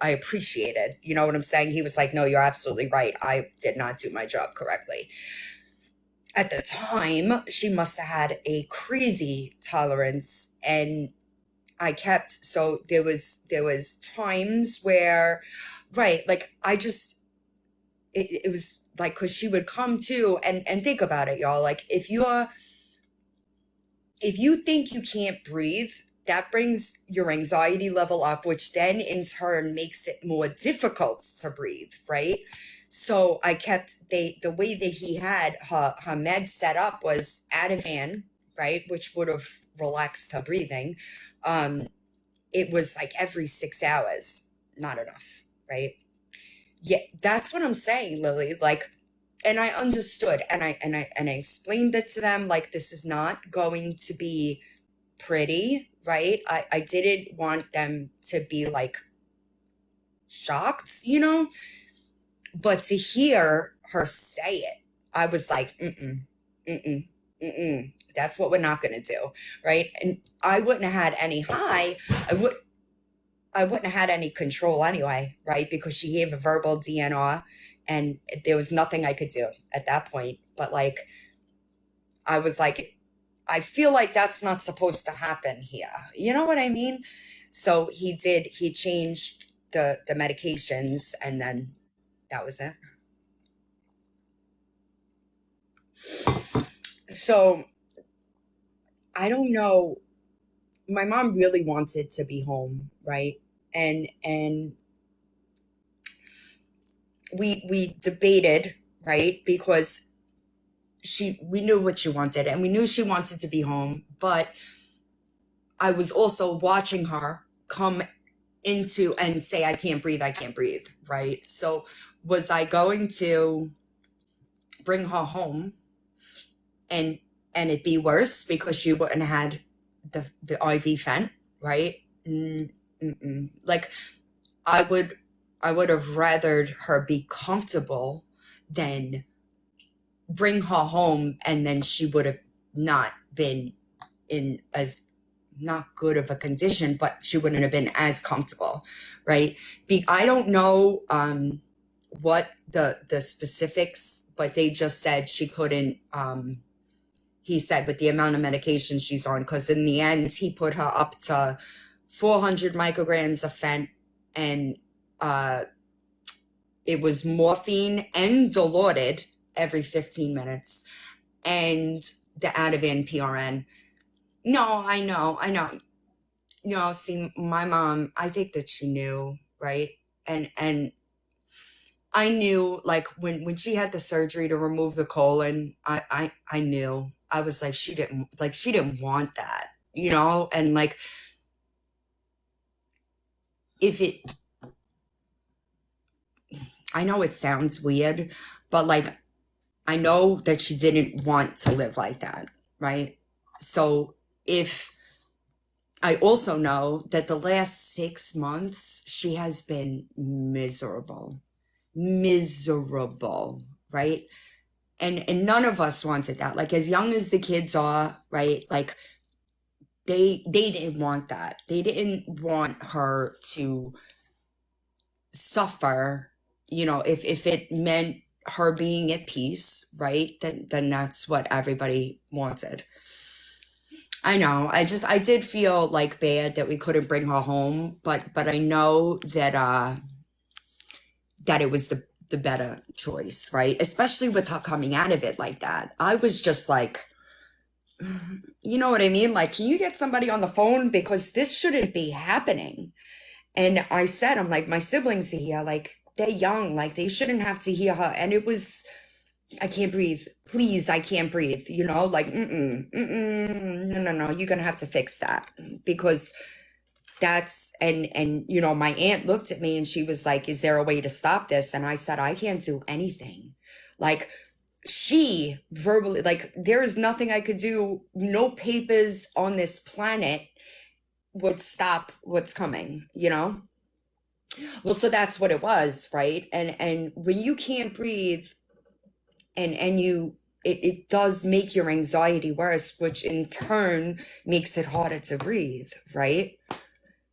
appreciated. You know what I'm saying? He was like, no, you're absolutely right. I did not do my job correctly. At the time, she must have had a crazy tolerance. And so there was times where, right, like, it was like, cause she would come to and think about it, y'all. Like, if you think you can't breathe, that brings your anxiety level up, which then in turn makes it more difficult to breathe, right? So the way that he had her meds set up was Ativan, right? Which would have relaxed her breathing. It was like every 6 hours, not enough, right? Yeah, that's what I'm saying, Lily. Like, and I understood and I explained it to them, like, this is not going to be pretty, right? I didn't want them to be like shocked, but to hear her say it, I was like, mm-mm, mm-mm. That's what we're not going to do, right? And I wouldn't have had any high. I wouldn't have had any control anyway, right? Because she gave a verbal DNR, and there was nothing I could do at that point. But like, I was like, I feel like that's not supposed to happen here. You know what I mean? So he changed the medications, and then that was it. So I don't know. My mom really wanted to be home, right? And we debated, right? Because we knew what she wanted, and we knew she wanted to be home, but I was also watching her come into and say, I can't breathe, right? So was I going to bring her home and it be worse because she wouldn't have had the IV fent, right? Like, I would have rathered her be comfortable than bring her home, and then she would have not been in as not good of a condition, but she wouldn't have been as comfortable, right? I don't know what the specifics, but they just said she couldn't, he said, with the amount of medication she's on, because in the end he put her up to 400 micrograms of fent, and it was morphine and Dilaudid every 15 minutes, and the Ativan PRN. No, I know. No, see, my mom, I think that she knew, right? And I knew, like, when she had the surgery to remove the colon, I knew. I was like, she didn't want that, and like, I know it sounds weird, but like, I know that she didn't want to live like that, right? So I also know that the last 6 months, she has been miserable, right? And none of us wanted that. Like, as young as the kids are, right? Like, they didn't want that. They didn't want her to suffer, if it meant her being at peace, right? Then that's what everybody wanted. I know. I did feel like bad that we couldn't bring her home, but I know that it was the better choice, right? Especially with her coming out of it like that. I was just like, you know what I mean? Like, can you get somebody on the phone? Because this shouldn't be happening. And I said, I'm like, my siblings are here, like, they're young, like, they shouldn't have to hear her. And it was, I can't breathe. Please, I can't breathe. Like, no, you're going to have to fix that, because that's, and my aunt looked at me and she was like, is there a way to stop this? And I said, I can't do anything. Like, she verbally, like, there is nothing I could do. No papers on this planet would stop what's coming, Well, so that's what it was, right? And when you can't breathe, and it does make your anxiety worse, which in turn makes it harder to breathe, right?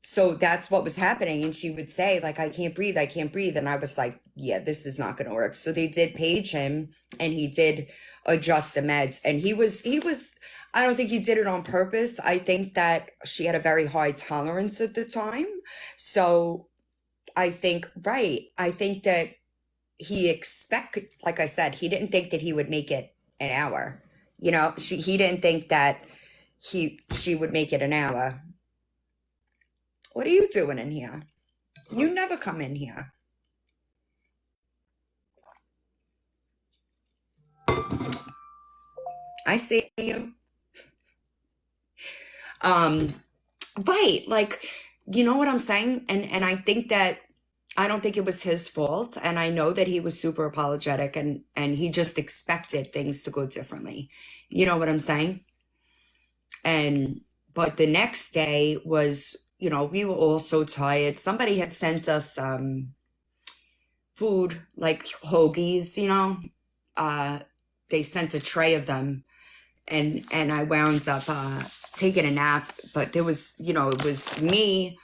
So that's what was happening. And she would say, like, I can't breathe. And I was like, yeah, this is not going to work. So they did page him, and he did adjust the meds. And he was, I don't think he did it on purpose. I think that she had a very high tolerance at the time. So I think that he expected, like I said, he didn't think that he would make it an hour. He didn't think that she would make it an hour. What are you doing in here? You never come in here. I see you. Right, like, you know what I'm saying? And I think that, I don't think it was his fault. And I know that he was super apologetic, and he just expected things to go differently. You know what I'm saying? But the next day was, we were all so tired. Somebody had sent us food, like hoagies, they sent a tray of them, and I wound up taking a nap. But there was, it was me,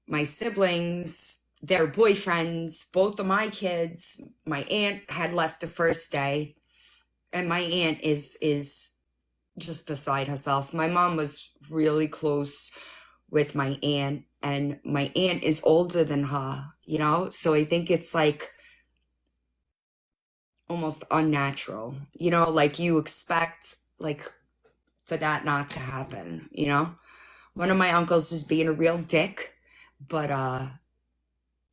my siblings, their boyfriends, both of my kids. My aunt had left the first day, and my aunt is just beside herself. My mom was really close with my aunt, and my aunt is older than her, so I think it's like almost unnatural, like you expect like for that not to happen. One of my uncles is being a real dick, but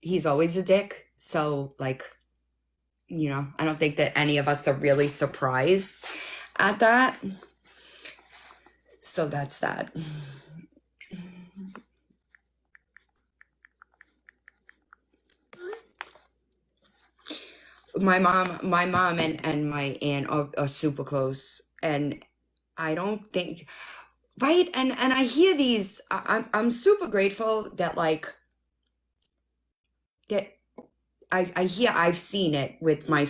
he's always a dick, so like, I don't think that any of us are really surprised at that. So that's that. My mom and my aunt are super close, and I don't think, right? And I hear these. I'm super grateful that like that I hear I've seen it with my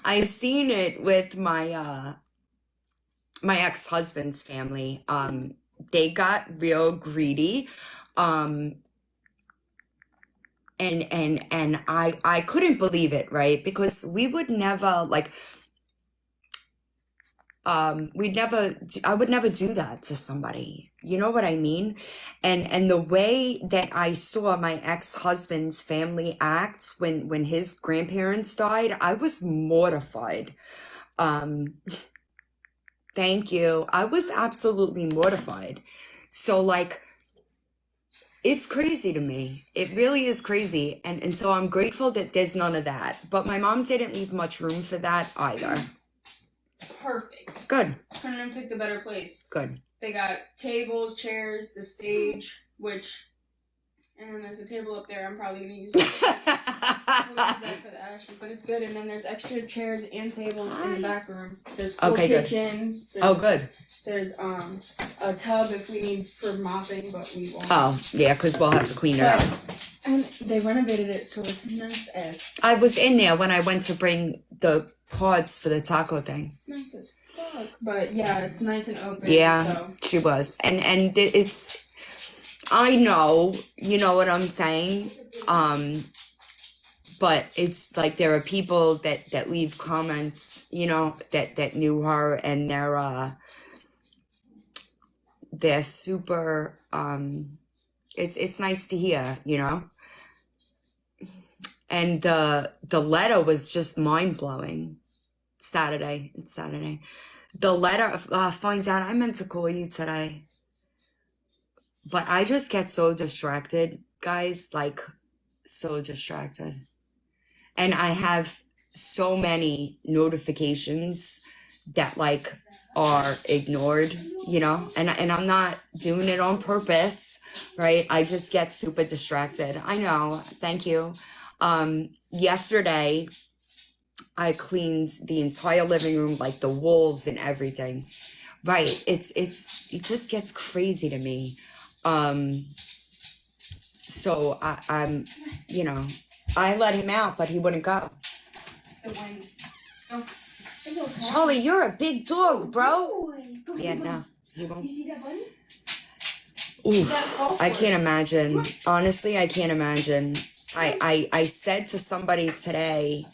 I seen it with my my ex-husband's family. They got real greedy. And I couldn't believe it, right? Because we would never like I would never do that to somebody. You know what I mean? And the way that I saw my ex-husband's family act when his grandparents died, I was mortified. Thank you. I was absolutely mortified. So like it's crazy to me. It really is crazy. And so I'm grateful that there's none of that. But my mom didn't leave much room for that either. Perfect. Good. Couldn't have picked a better place. Good. They got tables, chairs, the stage, and then there's a table up there. I'm probably gonna use it. We'll use that for the ashes, but it's good. And then there's extra chairs and tables in the back room. There's full kitchen. Oh, good. There's a tub if we need for mopping, but we won't. Oh, yeah, because we'll have to clean it up. And they renovated it, so it's nice as I was in there when I went to bring the cards for the taco thing. nice as fuck. But yeah, it's nice and open. Yeah, So. she was. And it's, I know, you know what I'm saying? But it's like there are people that leave comments, that knew her, and they're super, it's nice to hear, And the letter was just mind-blowing. It's Saturday. The letter finds out I meant to call you today. But I just get so distracted, guys, like so distracted. And I have so many notifications that like are ignored, and I'm not doing it on purpose, right? I just get super distracted. I know. Thank you. Yesterday I cleaned the entire living room, like the walls and everything. Right. It just gets crazy to me. So I'm, I let him out, but he wouldn't go. The wind. Oh, it's okay. Charlie, you're a big dog, bro. Go Yeah, get no, bunny. he won't. You see that bunny? Oof, I can't imagine. Honestly, I can't imagine. I said to somebody today,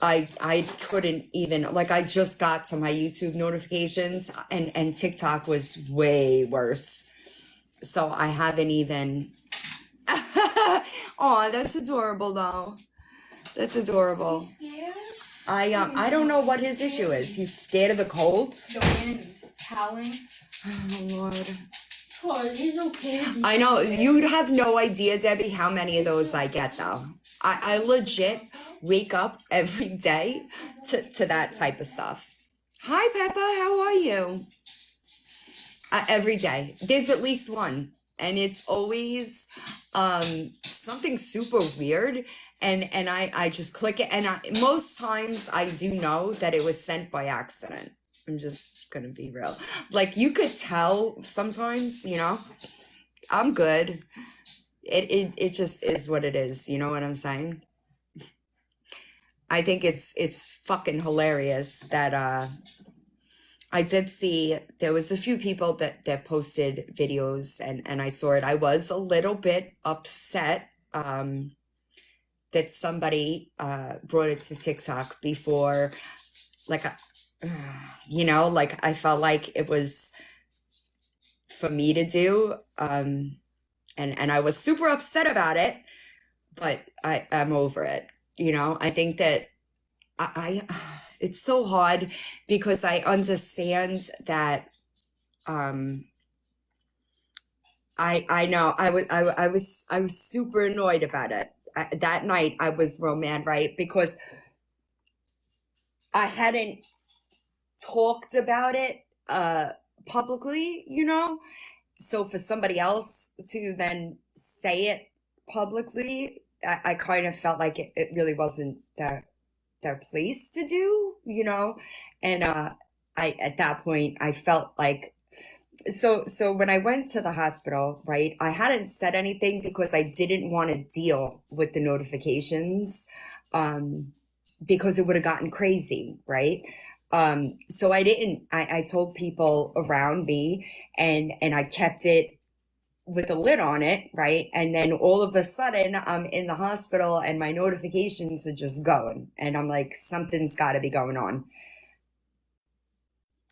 I couldn't even, like, I just got to my YouTube notifications, and TikTok was way worse. So I haven't even. Oh, that's adorable though. That's adorable. Scared? I don't know what his issue is. He's scared of the cold. The wind howling. Oh Lord. Oh, he's okay. I know, you have no idea, Debbie, how many of those I get though. I legit wake up every day to that type of stuff. Hi Peppa, how are you? Every day. There's at least one. And it's always something super weird. And I just click it. And most times I do know that it was sent by accident. I'm just gonna be real. Like you could tell sometimes, I'm good. It just is what it is. You know what I'm saying? I think it's fucking hilarious that I did see there was a few people that posted videos and I saw it. I was a little bit upset that somebody brought it to TikTok before, like, like I felt like it was for me to do, and I was super upset about it, but I'm over it. I think that I it's so hard because I understand that I know I was super annoyed about it. That night I was real mad, right? Because I hadn't talked about it publicly, so for somebody else to then say it publicly, I kind of felt like it really wasn't their place to do, and I at that point I felt like so when I went to the hospital, right, I hadn't said anything because I didn't want to deal with the notifications, because it would have gotten crazy, right? So I didn't. I told people around me, and I kept it with a lid on it, right? And then all of a sudden, I'm in the hospital, and my notifications are just going, and I'm like, something's got to be going on.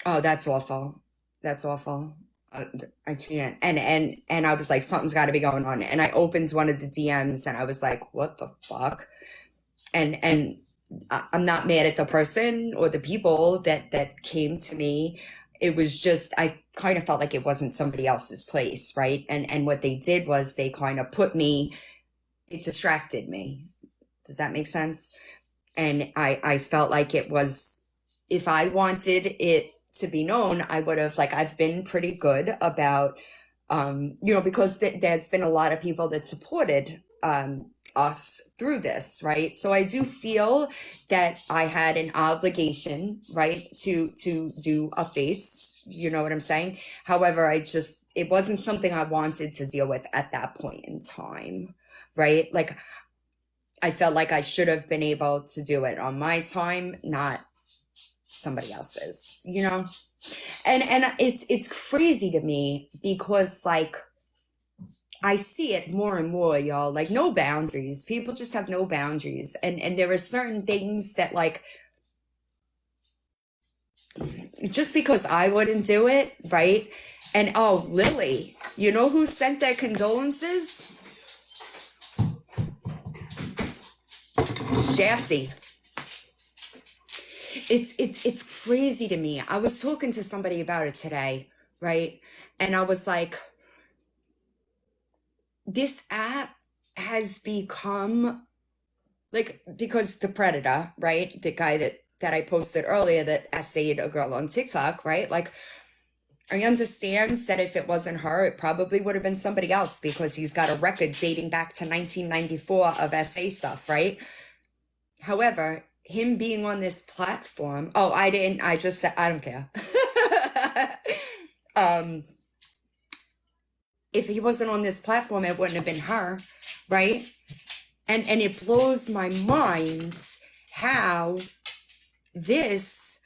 Oh, that's awful. That's awful. I can't. And I was like, something's got to be going on. And I opened one of the DMs, and I was like, what the fuck? And I'm not mad at the person or the people that came to me. It was just, I kind of felt like it wasn't somebody else's place, right? And what they did was they kind of it distracted me. Does that make sense? And I felt like it was, if I wanted it to be known, I would have, like, I've been pretty good about, because there's been a lot of people that supported us through this, right? So I do feel that I had an obligation, right, to do updates, you know what I'm saying? However, it wasn't something I wanted to deal with at that point in time, right? Like, I felt like I should have been able to do it on my time, not somebody else's, and it's crazy to me because, like, I see it more and more, y'all, like, no boundaries. People just have no boundaries. And there are certain things that, like, just because I wouldn't do it, right? And, oh, Lily, you know who sent their condolences? Shafty. It's crazy to me. I was talking to somebody about it today, right? And I was like, this app has become, like, because the Predator, right, the guy that I posted earlier that essayed a girl on TikTok, right, like, I understand that if it wasn't her, it probably would have been somebody else because he's got a record dating back to 1994 of essay stuff, right? However, him being on this platform, I just said, I don't care. If he wasn't on this platform, it wouldn't have been her, right? And it blows my mind how this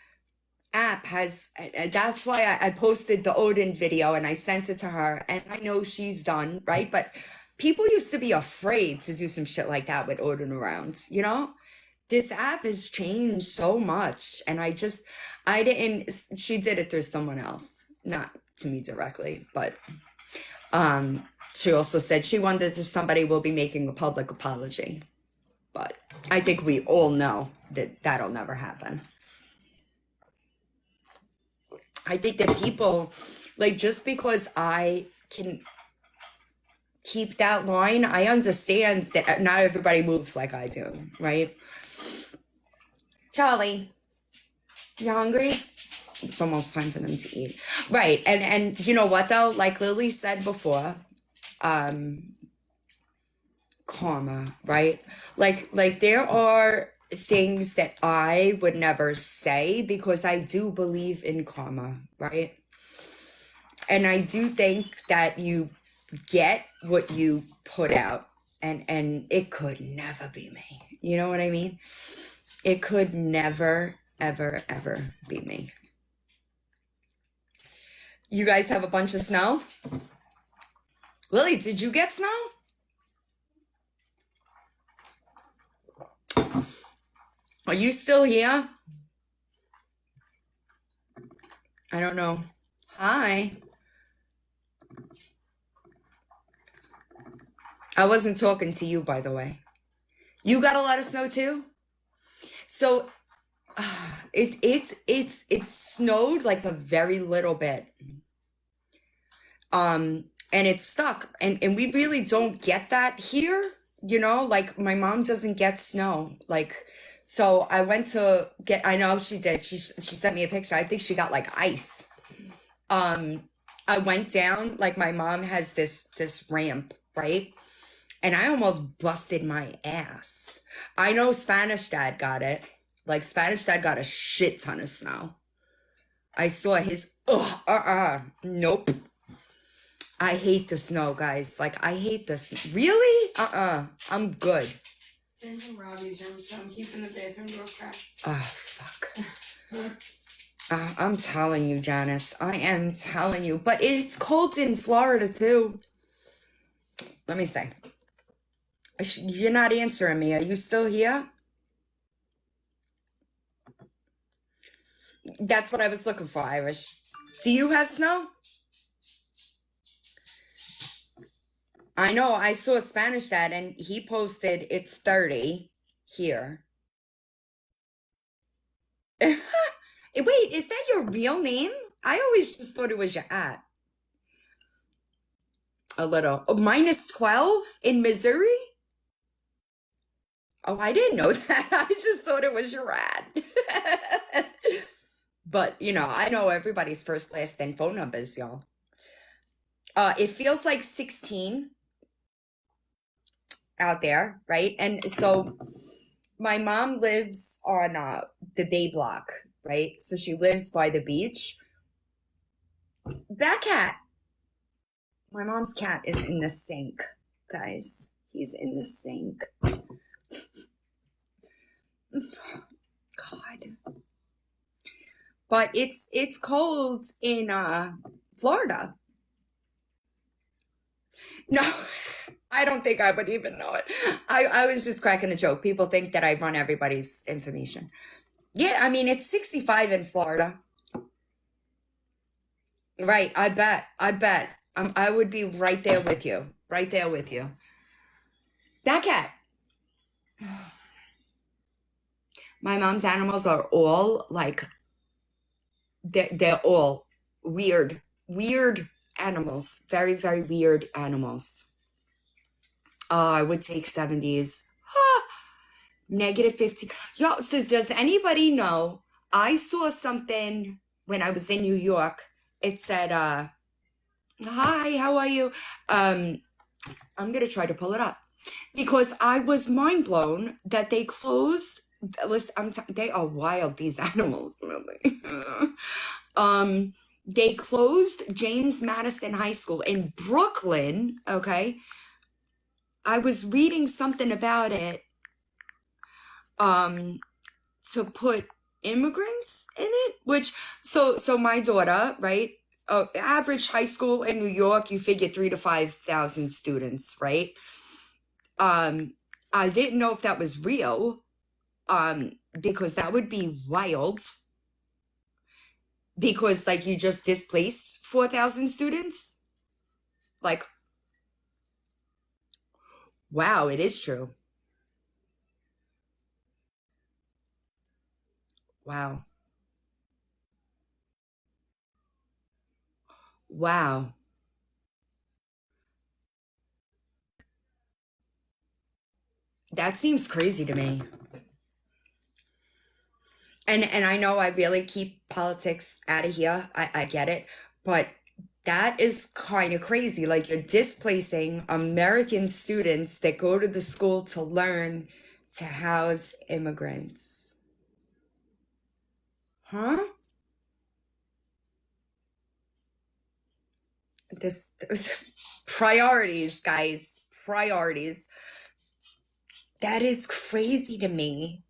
app has, that's why I posted the Odin video and I sent it to her, and I know she's done, right? But people used to be afraid to do some shit like that with Odin around, This app has changed so much, and she did it through someone else, not to me directly, but she also said she wonders if somebody will be making a public apology, but I think we all know that that'll never happen. I think that people, like, just because I can keep that line, I understand that not everybody moves like I do, right? Charlie, you hungry? It's almost time for them to eat. Right. And you know what, though? Like Lily said before, karma, right? Like there are things that I would never say because I do believe in karma, right? And I do think that you get what you put out, and it could never be me. You know what I mean? It could never, ever, ever be me. You guys have a bunch of snow? Lily, did you get snow? Are you still here? I don't know. Hi. I wasn't talking to you, by the way. You got a lot of snow too? So it snowed like a very little bit. And it's stuck. And we really don't get that here, you know, like my mom doesn't get snow. Like, so I went to get, I know she did. She sent me a picture. I think she got like ice. I went down, like my mom has this ramp, right? And I almost busted my ass. I know Spanish Dad got it. Like Spanish Dad got a shit ton of snow. I saw his, nope. I hate the snow, guys. Like I hate the snow. Really? I'm good. In from Robbie's room, so I'm keeping the bathroom door cracked. Oh, fuck. I'm telling you, Janice. I am telling you. But it's cold in Florida, too. Let me see. You're not answering me. Are you still here? That's what I was looking for, Irish. Do you have snow? I know. I saw Spanish Dad, and he posted it's 30 here. Wait, is that your real name? I always just thought it was your at. A little. Oh, minus 12 in Missouri? Oh, I didn't know that. I just thought it was your at. But, you know, I know everybody's first, last, and phone numbers, y'all. It feels like 16 out there, right? And so my mom lives on the Bay Block, right? So she lives by the beach. That cat, my mom's cat is in the sink, guys. He's in the sink. God. But it's cold in Florida. No, I don't think I would even know it. I was just cracking a joke. People think that I run everybody's information. Yeah, I mean, it's 65 in Florida. Right, I bet. I would be right there with you. Right there with you. That cat. My mom's animals are all like, they're all weird animals. Very, very weird animals. I would take 70s. Negative 50. Yo, so does anybody know? I saw something when I was in New York. It said, hi, how are you? I'm going to try to pull it up. Because I was mind blown that they closed. Listen, they are wild, these animals, really. They closed James Madison High School in Brooklyn, okay? I was reading something about it, to put immigrants in it, which, so my daughter, right? Average high school in New York, you figure 3,000 to 5,000 students, right? I didn't know if that was real, because that would be wild. Because like you just displaced 4,000 students. Like, wow, it is true. Wow. Wow. That seems crazy to me. And I know I really keep politics out of here. I get it. But that is kind of crazy. Like you're displacing American students that go to the school to learn to house immigrants. Huh? This priorities, guys. Priorities. That is crazy to me.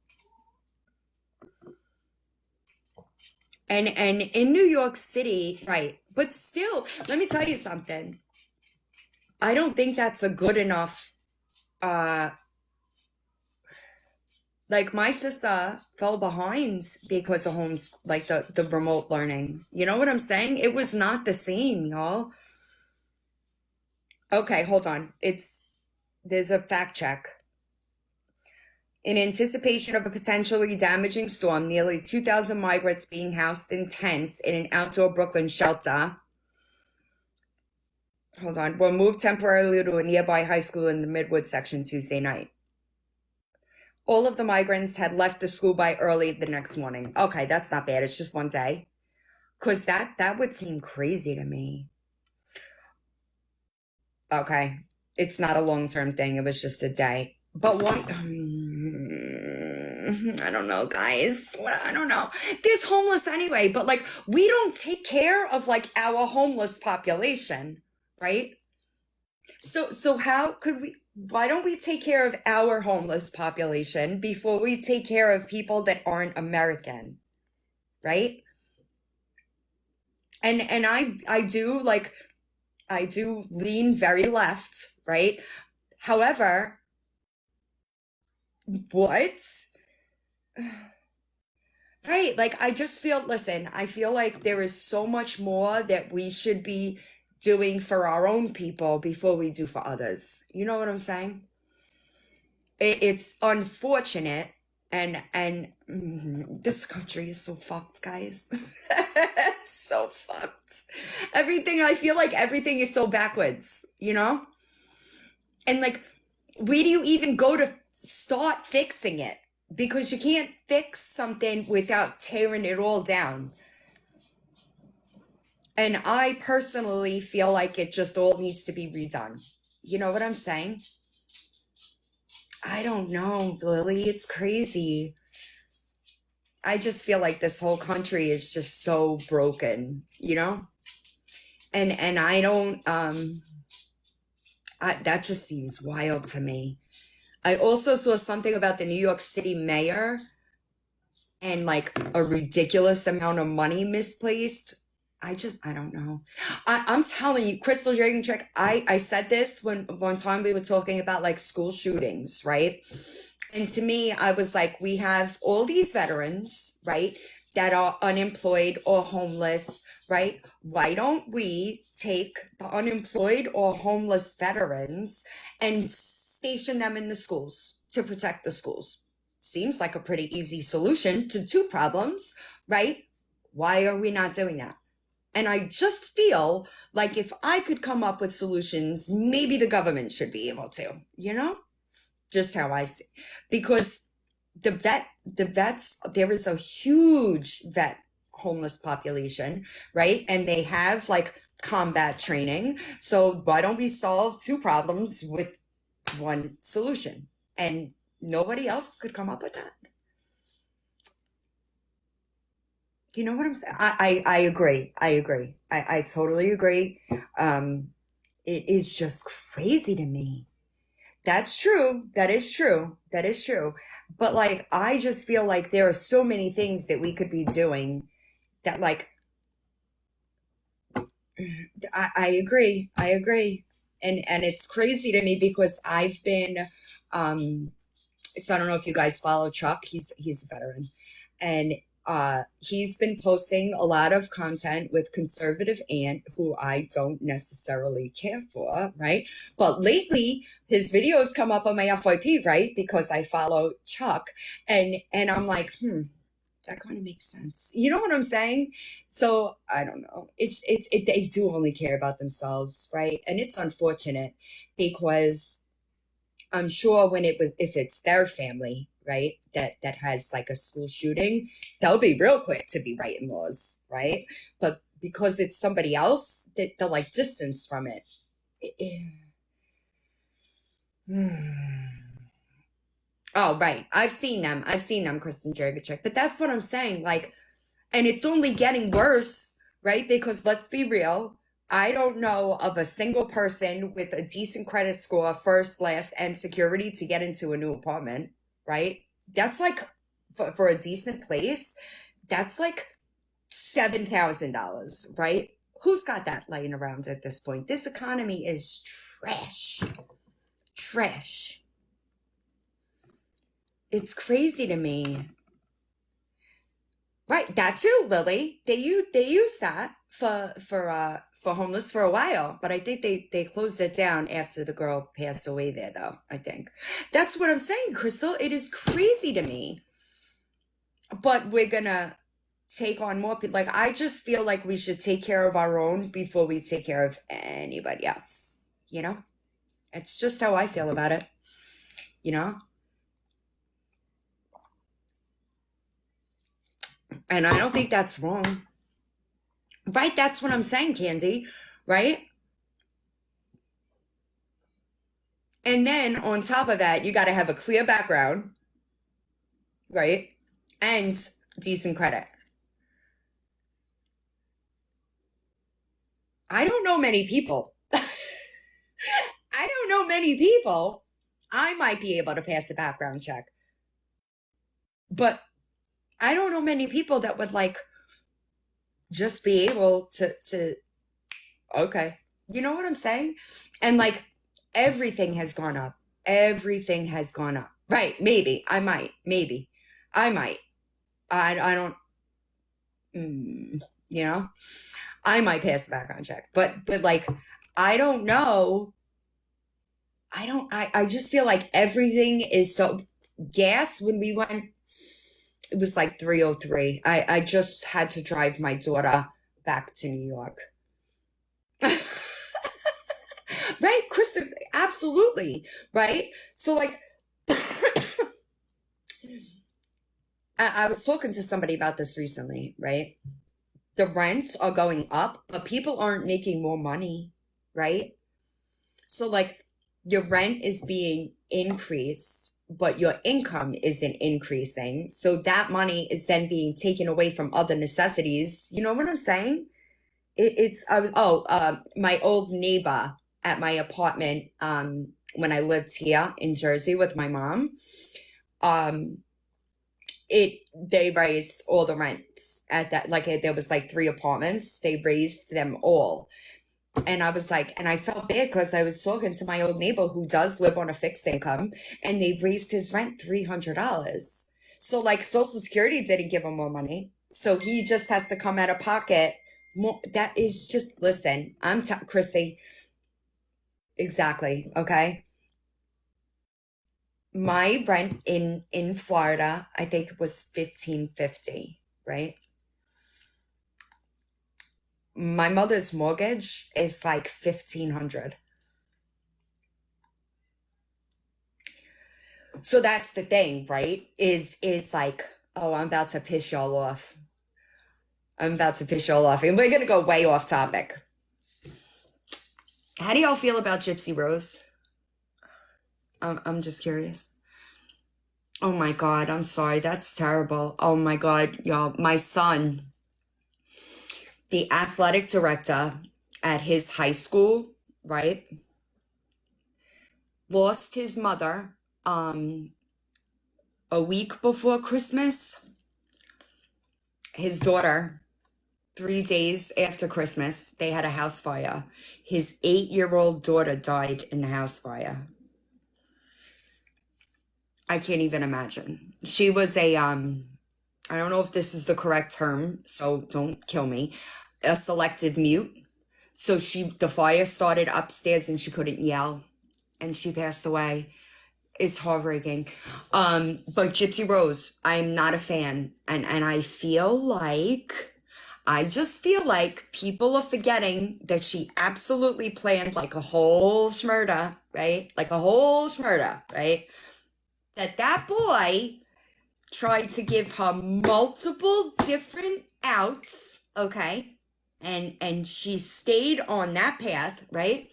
And in New York City, right? But still, let me tell you something. I don't think that's a good enough. Like my sister fell behind because of like the remote learning. You know what I'm saying? It was not the same, y'all. Okay, hold on. There's a fact check. In anticipation of a potentially damaging storm, nearly 2,000 migrants being housed in tents in an outdoor Brooklyn shelter. Hold on. Were moved temporarily to a nearby high school in the Midwood section Tuesday night. All of the migrants had left the school by early the next morning. Okay, that's not bad. It's just one day. Because that would seem crazy to me. Okay. It's not a long-term thing. It was just a day. But what? I don't know, guys. I don't know. There's homeless anyway, but like we don't take care of like our homeless population, right? So how could we? Why don't we take care of our homeless population before we take care of people that aren't American, right? And I do lean very left, right? However, what? Right, like I just feel, listen, I feel like there is so much more that we should be doing for our own people before we do for others. You know what I'm saying? It's unfortunate, and this country is so fucked, guys. It's so fucked. I feel like everything is so backwards, you know? And like, where do you even go to start fixing it? Because you can't fix something without tearing it all down. And I personally feel like it just all needs to be redone. You know what I'm saying? I don't know, Lily. It's crazy. I just feel like this whole country is just so broken, you know? And I don't, that just seems wild to me. I also saw something about the New York City mayor and like a ridiculous amount of money misplaced. I don't know. I'm telling you, Crystal Dragoncheck, I said this when one time we were talking about like school shootings, right? And to me, I was like, we have all these veterans, right, that are unemployed or homeless, right? Why don't we take the unemployed or homeless veterans and station them in the schools to protect the schools? Seems like a pretty easy solution to two problems, right? Why are we not doing that? And I just feel like if I could come up with solutions, maybe the government should be able to, you know? Just how I see. Because the vets, there is a huge vet homeless population, right? And they have like combat training. So why don't we solve two problems with one solution? And nobody else could come up with that. You know what I'm saying? I agree. I totally agree. It is just crazy to me. That's true. That is true. But like, I just feel like there are so many things that we could be doing that like, I agree. And it's crazy to me because I've been, so I don't know if you guys follow Chuck. He's a veteran, and he's been posting a lot of content with conservative aunt who I don't necessarily care for, right? But lately his videos come up on my FYP, right? Because I follow Chuck, and I'm like, that kind of makes sense. You know what I'm saying? So I don't know. They do only care about themselves, right? And it's unfortunate because I'm sure if it's their family, right, that has like a school shooting, they'll be real quick to be writing laws, right? But because it's somebody else, they'll like distance from it. Oh, right. I've seen them, Kristen Jurgachek. But that's what I'm saying. Like, and it's only getting worse, right? Because let's be real. I don't know of a single person with a decent credit score, first, last, and security to get into a new apartment, right? That's like, for a decent place, that's like $7,000, right? Who's got that laying around at this point? This economy is trash. Trash. It's crazy to me. Right, that too, Lily. They use that for homeless for a while, but I think they closed it down after the girl passed away there, though. I think that's what I'm saying, Crystal. It is crazy to me, but we're gonna take on more people. Like, I just feel like we should take care of our own before we take care of anybody else. You know, it's just how I feel about it. You know. And I don't think that's wrong. Right? That's what I'm saying, Candy. Right? And then on top of that, you got to have a clear background. Right? And decent credit. I don't know many people. I don't know many people. I might be able to pass the background check. But I don't know many people that would like just be able to okay. You know what I'm saying? And like everything has gone up. Everything has gone up. Right. Maybe. I might. Maybe. I might. I don't you know? I might pass the background check. But like I don't know. I just feel like everything is so gas when we went. It was like 303. I just had to drive my daughter back to New York. Right, Krista, absolutely. Right? So like I was talking to somebody about this recently, right? The rents are going up, but people aren't making more money, right? So like your rent is being increased, but your income isn't increasing. So that money is then being taken away from other necessities. You know what I'm saying? My old neighbor at my apartment, when I lived here in Jersey with my mom, they raised all the rents at that, like there was like 3 apartments. They raised them all. And I was like, and I felt bad because I was talking to my old neighbor who does live on a fixed income, and they raised his rent $300. So like Social Security didn't give him more money. So he just has to come out of pocket more. That is just, listen, Chrissy. Exactly. Okay. My rent in Florida, I think it was $1,550, right? My mother's mortgage is like $1,500. So that's the thing, right? Is like, oh, I'm about to piss y'all off. And we're gonna go way off topic. How do y'all feel about Gypsy Rose? I'm just curious. Oh my God, I'm sorry. That's terrible. Oh my God, y'all. My son, the athletic director at his high school, right, lost his mother a week before Christmas. His daughter, 3 days after Christmas, they had a house fire. His 8-year-old daughter died in the house fire. I can't even imagine. She was I don't know if this is the correct term, so don't kill me, a selective mute. So the fire started upstairs and she couldn't yell, and she passed away. It's heartbreaking. But Gypsy Rose, I'm not a fan. And I just feel like people are forgetting that she absolutely planned like a whole schmurda, right? Like a whole schmurda, right? That boy tried to give her multiple different outs, okay? And she stayed on that path, right?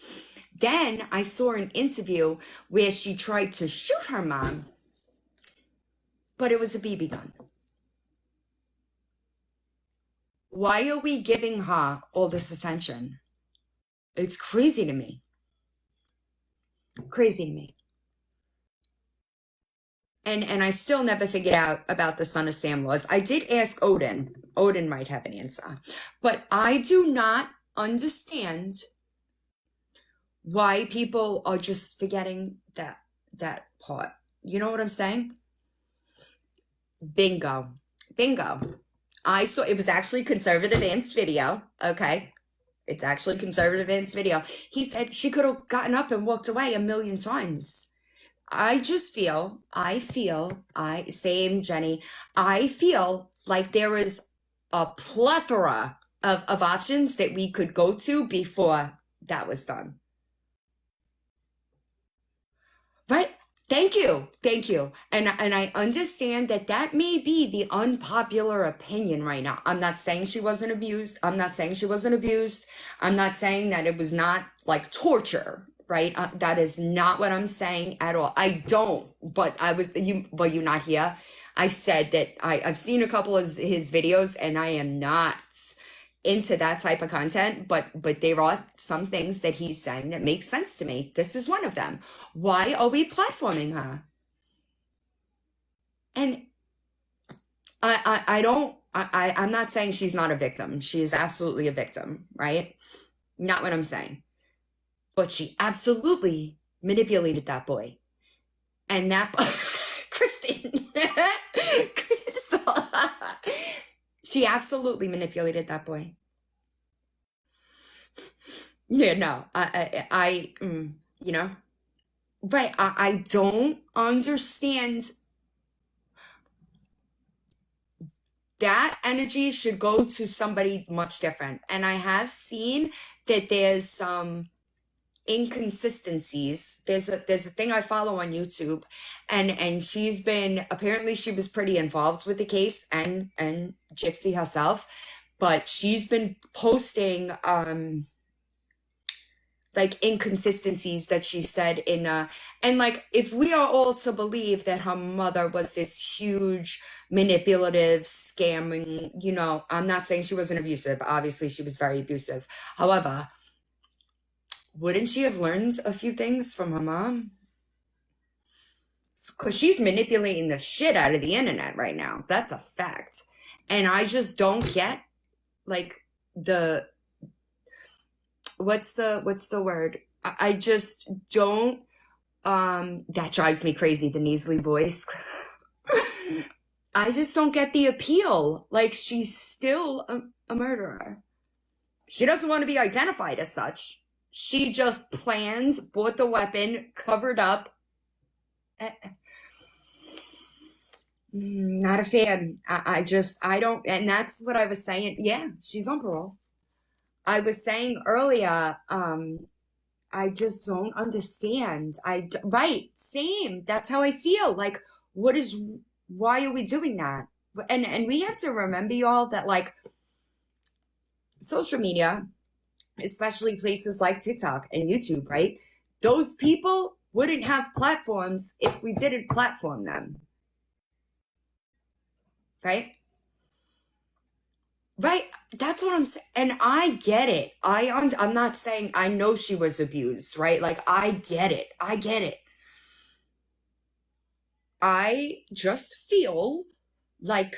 Then I saw an interview where she tried to shoot her mom, but it was a BB gun. Why are we giving her all this attention? It's crazy to me. Crazy to me. And I still never figured out about the Son of Sam laws. I did ask Odin. Odin might have an answer. But I do not understand why people are just forgetting that part. You know what I'm saying? Bingo. I saw, it was actually Conservative Ant's video. Okay. It's actually Conservative Ant's video. He said she could have gotten up and walked away a million times. Same Jenny, I feel like there is a plethora of options that we could go to before that was done. Right? Thank you. And I understand that may be the unpopular opinion right now. I'm not saying she wasn't abused. I'm not saying that it was not like torture, right? That is not what I'm saying at all. I don't, but you're not here. I said that I've seen a couple of his videos and I am not into that type of content, but there are some things that he's saying that make sense to me. This is one of them. Why are we platforming her? And I'm not saying she's not a victim. She is absolutely a victim, right? Not what I'm saying. But she absolutely manipulated that boy. And that Kristen, Crystal, she absolutely manipulated that boy. Yeah, no, you know, right. I don't understand. That energy should go to somebody much different. And I have seen that there's some inconsistencies. There's a thing I follow on YouTube, and she was pretty involved with the case, and Gypsy herself, but she's been posting like inconsistencies that she said in and like, if we are all to believe that her mother was this huge manipulative scamming, you know, I'm not saying she wasn't abusive. Obviously she was very abusive. However, wouldn't she have learned a few things from her mom? Because she's manipulating the shit out of the internet right now. That's a fact. And I just don't get like what's the word? I just don't, that drives me crazy, the nasally voice. I just don't get the appeal. Like, she's still a murderer. She doesn't want to be identified as such. She just planned, bought the weapon, covered up. Not a fan. I don't, and that's what I was saying. Yeah, she's on parole. I was saying earlier, I just don't understand. Right, same. That's how I feel. Like, why are we doing that? And we have to remember, y'all, that like social media, especially places like TikTok and YouTube, right? Those people wouldn't have platforms if we didn't platform them. Right? Right, that's what I'm saying, and I get it. I'm not saying I know she was abused, right? Like, I get it. I just feel like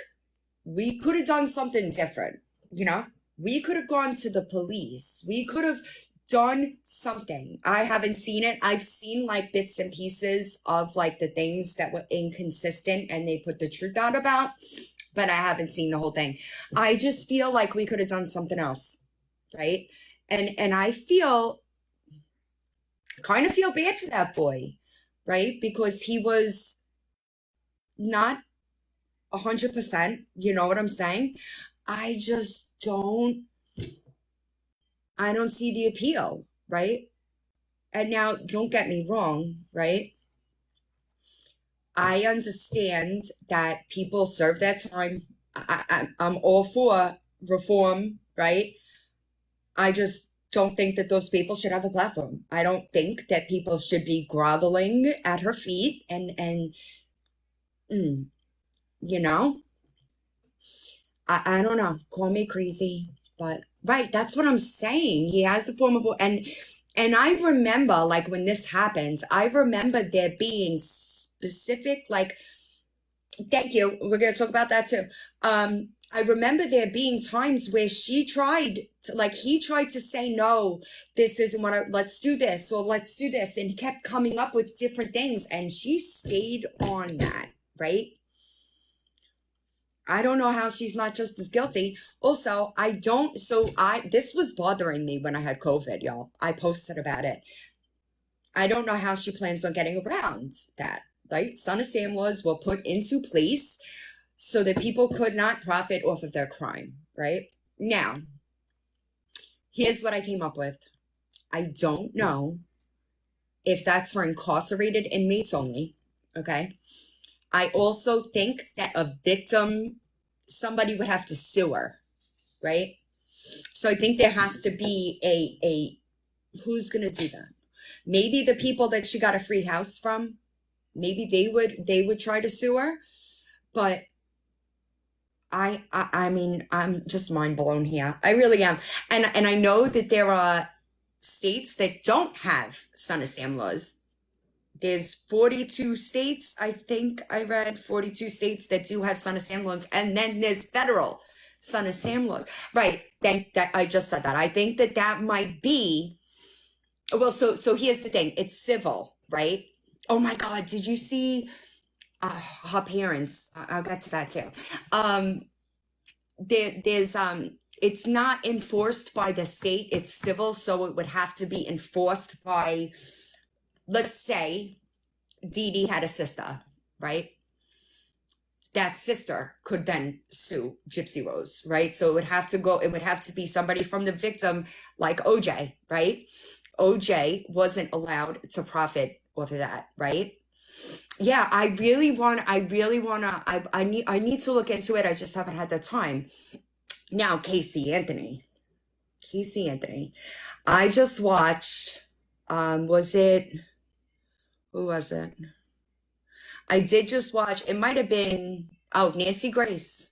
we could have done something different, you know? We could have gone to the police. We could have done something. I haven't seen it. I've seen like bits and pieces of like the things that were inconsistent and they put the truth out about, but I haven't seen the whole thing. I just feel like we could have done something else, right? And I kind of feel bad for that boy, right? Because he was not 100%, you know what I'm saying? I don't see the appeal, right? And now, don't get me wrong, right? I understand that people serve their time. I'm all for reform, right? I just don't think that those people should have a platform. I don't think that people should be groveling at her feet and you know? I don't know. Call me crazy, but right, that's what I'm saying. He has a form of, and I remember, like, when this happened, I remember there being specific, like, Thank you. We're going to talk about that too. I remember there being times where she tried to, like, he tried to say, no, this isn't what let's do this, or let's do this. And he kept coming up with different things. And she stayed on that, right? I don't know how she's not just as guilty. Also, this was bothering me when I had COVID, y'all. I posted about it. I don't know how she plans on getting around that, right? Son of Sam laws were put into place so that people could not profit off of their crime, right? Now, here's what I came up with. I don't know if that's for incarcerated inmates only, okay? I also think that a victim, somebody would have to sue her, right? So I think there has to be a who's going to do that? Maybe the people that she got a free house from, maybe they would try to sue her, but I mean, I'm just mind blown here. I really am. And I know that there are states that don't have Son of Sam laws. There's 42 states, I think I read 42 states that do have Son of Sam laws, and then there's federal Son of Sam laws. Right. That I just said that. I think that might be, well, so here's the thing. It's civil, right? Oh my God, did you see her parents? I'll get to that too. There's it's not enforced by the state, it's civil, so it would have to be enforced by, let's say Dee Dee had a sister, right? That sister could then sue Gypsy Rose, right? So it would have to be somebody from the victim, like OJ, right? OJ wasn't allowed to profit off of that, right? Yeah, I need to look into it. I just haven't had the time. Now, Casey Anthony. I just watched, who was it? I did just watch, it might have been, Nancy Grace.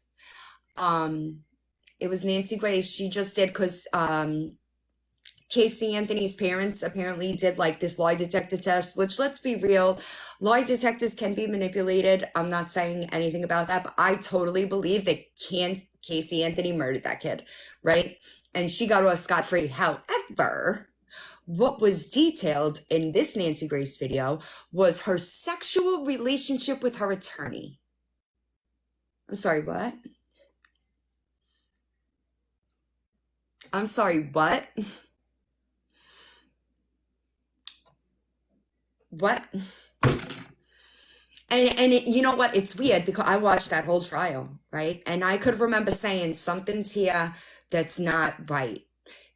It was Nancy Grace. She just did, because Casey Anthony's parents apparently did like this lie detector test, which, let's be real, lie detectors can be manipulated. I'm not saying anything about that, but I totally believe that Casey Anthony murdered that kid, right? And she got off scot-free. However, what was detailed in this Nancy Grace video was her sexual relationship with her attorney. I'm sorry, what? I'm sorry, what? What? And you know what? It's weird because I watched that whole trial, right? And I could remember saying something's here that's not right.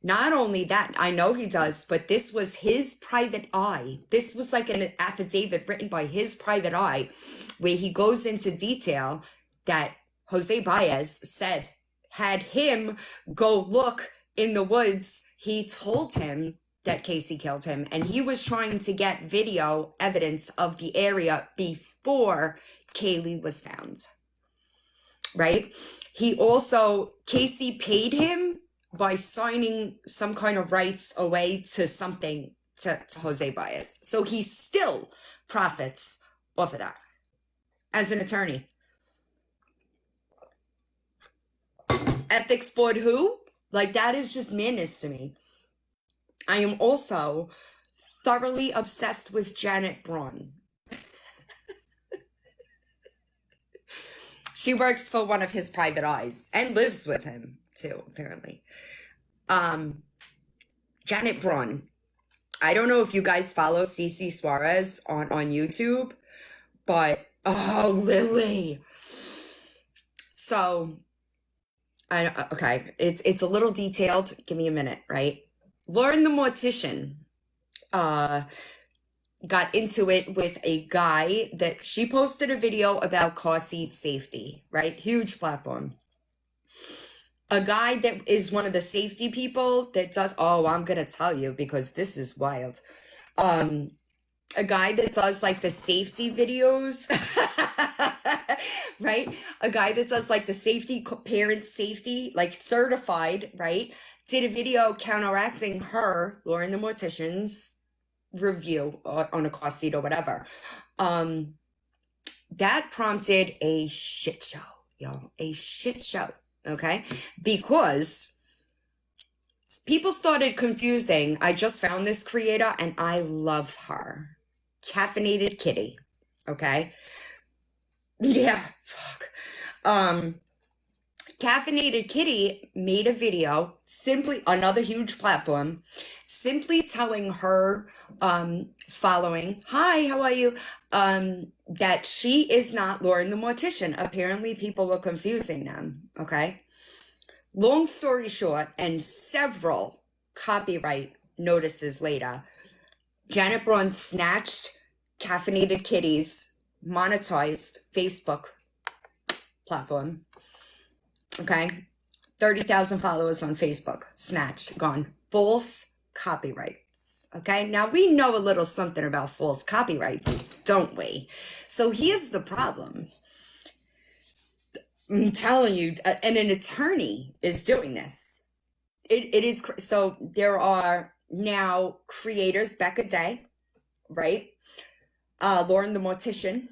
Not only that, I know he does, but this was his private eye. This was like an affidavit written by his private eye, where he goes into detail that Jose Baez said had him go look in the woods. He told him that Casey killed him, and he was trying to get video evidence of the area before Kaylee was found, right? Casey paid him by signing some kind of rights away to something to Jose Baez. So he still profits off of that as an attorney. Ethics board who? Like, that is just madness to me. I am also thoroughly obsessed with Janet Braun. She works for one of his private eyes and lives with him too, apparently. Janet Braun. I don't know if you guys follow Cece Suarez on YouTube, but Lily. So, okay, it's a little detailed. Give me a minute, right? Lauren the Mortician got into it with a guy that she posted a video about car seat safety, right? Huge platform. A guy that is one of the safety people that does, I'm going to tell you because this is wild. A guy that does like the safety videos, right? A guy that does like the safety, parent safety, like certified, right? Did a video counteracting her, Lauren the Mortician's review on a car seat or whatever. That prompted a shit show, y'all. A shit show, okay? Because people started confusing. I just found this creator and I love her. Caffeinated Kitty, okay? Yeah, fuck. Caffeinated Kitty made a video, simply another huge platform, simply telling her following, hi, how are you? That she is not Lauren the Mortician. Apparently people were confusing them, okay? Long story short, and several copyright notices later, Janet Braun snatched Caffeinated Kitty's monetized Facebook platform. Okay, 30,000 followers on Facebook, snatched, gone. False copyrights. Okay, now we know a little something about false copyrights, don't we? So here's the problem. I'm telling you, and an attorney is doing this. It is, so there are now creators, Becca Day, right? Lauren the Mortician,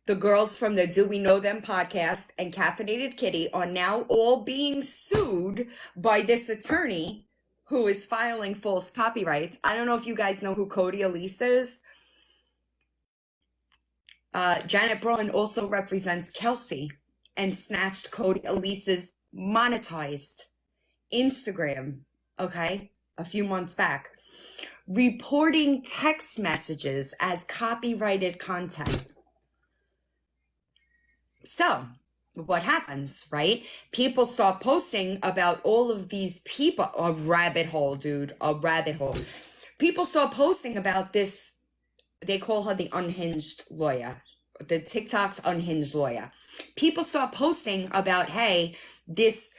the girls from the Do We Know Them podcast, and Caffeinated Kitty are now all being sued by this attorney who is filing false copyrights. I don't know if you guys know who Cody Elise is. Janet Braun also represents Kelsey and snatched Cody Elise's monetized Instagram, okay, a few months back, reporting text messages as copyrighted content. So what happens, right? People start posting about all of these people. A rabbit hole, dude, a rabbit hole. People start posting about this. They call her the unhinged lawyer, the TikTok's unhinged lawyer. People start posting about, hey, this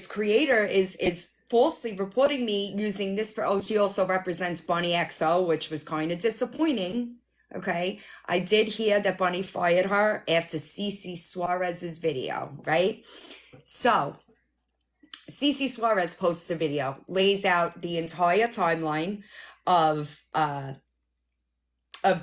creator is falsely reporting me using this for, oh, she also represents Bunny XO, which was kind of disappointing. Okay, I did hear that Bunny fired her after Cece Suarez's video, right? So Cece Suarez posts a video, lays out the entire timeline of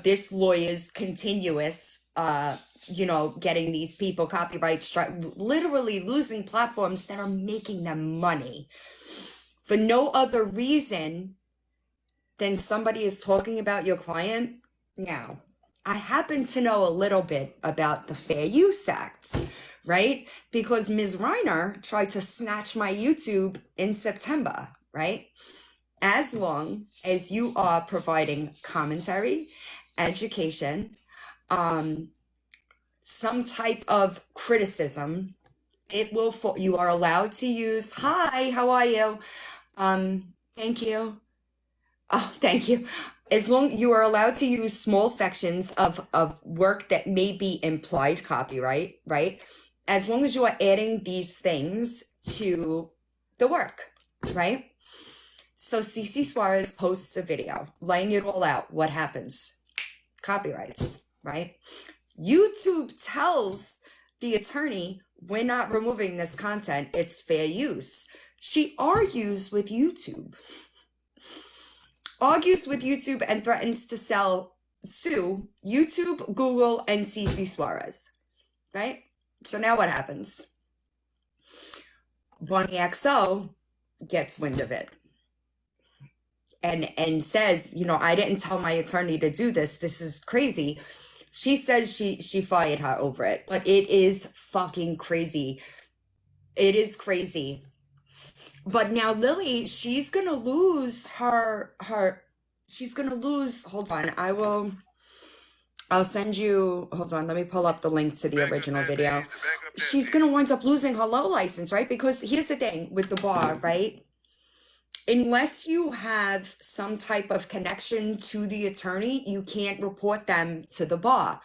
this lawyer's continuous, getting these people copyright literally losing platforms that are making them money for no other reason than somebody is talking about your client. Now, I happen to know a little bit about the Fair Use Act, right? Because Ms. Reiner tried to snatch my YouTube in September, right? As long as you are providing commentary, education, some type of criticism, it will, you are allowed to use, hi, how are you? Thank you. Oh, thank you. As long you are allowed to use small sections of work that may be implied copyright, right? As long as you are adding these things to the work, right? So Cece Suarez posts a video laying it all out. What happens? Copyrights, right? YouTube tells the attorney, we're not removing this content. It's fair use. She argues with YouTube. And threatens to sue YouTube, Google, and Cece Suarez, right? So now what happens? Bunny XO gets wind of it and says, I didn't tell my attorney to do this. This is crazy. She says she fired her over it, but it is fucking crazy. It is crazy. But now Lily, she's going to lose she's going to lose, hold on, I'll send you, hold on, let me pull up the link to the original video. She's going to wind up losing her law license, right? Because here's the thing with the bar, right? Unless you have some type of connection to the attorney, you can't report them to the bar.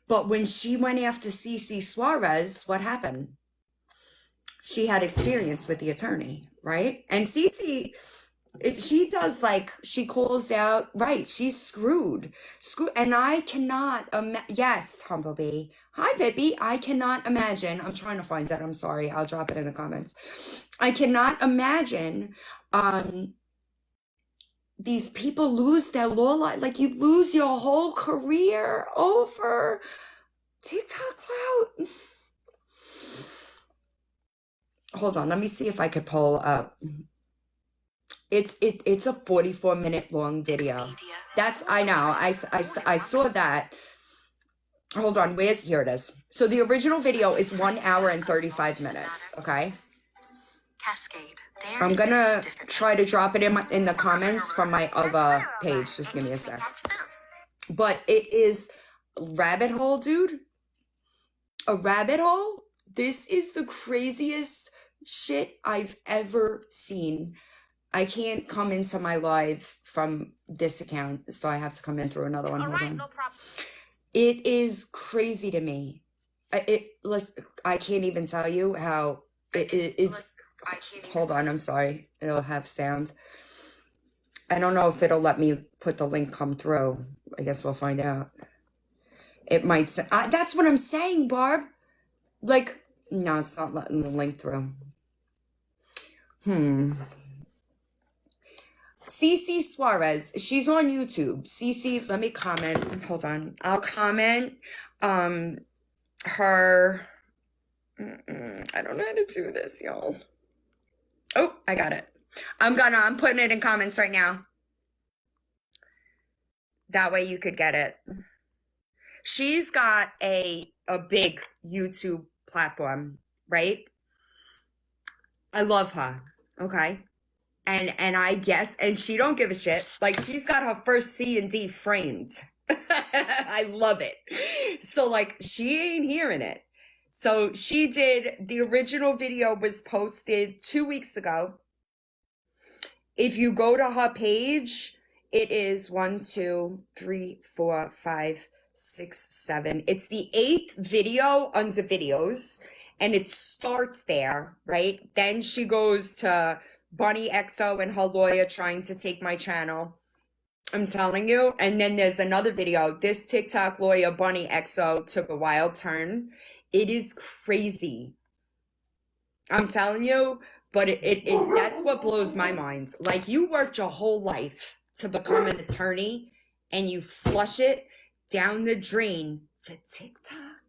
But when she went after Cece Suarez, what happened? She had experience with the attorney, right? And Cece, she does she calls out, right, she's screwed. And I cannot, yes, Humblebee. Hi, Pippi. I cannot imagine, I'm trying to find that, I'm sorry, I'll drop it in the comments. I cannot imagine these people lose their law life, you lose your whole career over TikTok clout. Hold on, let me see if I could pull up. It's a 44-minute long video. That's, I know, I saw that. Hold on, here it is. So the original video is 1 hour and 35 minutes, okay? Cascade. I'm gonna try to drop it in the comments from my other page. Just give me a sec. But it is rabbit hole, dude. A rabbit hole? This is the craziest shit I've ever seen. I can't come into my live from this account, so I have to come in through another one. Hold on. It is crazy to me. I can't even tell you how it's. Hold on, I'm sorry. It'll have sound. I don't know if it'll let me put the link come through. I guess we'll find out. It might say, that's what I'm saying, Barb. Like, no, it's not letting the link through. Cece Suarez, she's on YouTube. Cece, let me comment. Hold on. I'll comment her. I don't know how to do this, y'all. Oh, I got it. I'm putting it in comments right now. That way you could get it. She's got a big YouTube platform, right? I love her, okay? And I guess, and she don't give a shit. Like, she's got her first C&D framed. I love it. So, like, she ain't hearing it. So she did, the original video was posted 2 weeks ago. If you go to her page, it is 1, 2, 3, 4, 5, 6, 7. It's the 8th video under videos, and it starts there, right? Then she goes to Bunny XO and her lawyer trying to take my channel. I'm telling you. And then there's another video. This TikTok lawyer, Bunny XO, took a wild turn. It is crazy. I'm telling you, but it that's what blows my mind. Like, you worked your whole life to become an attorney and you flush it down the drain for TikTok?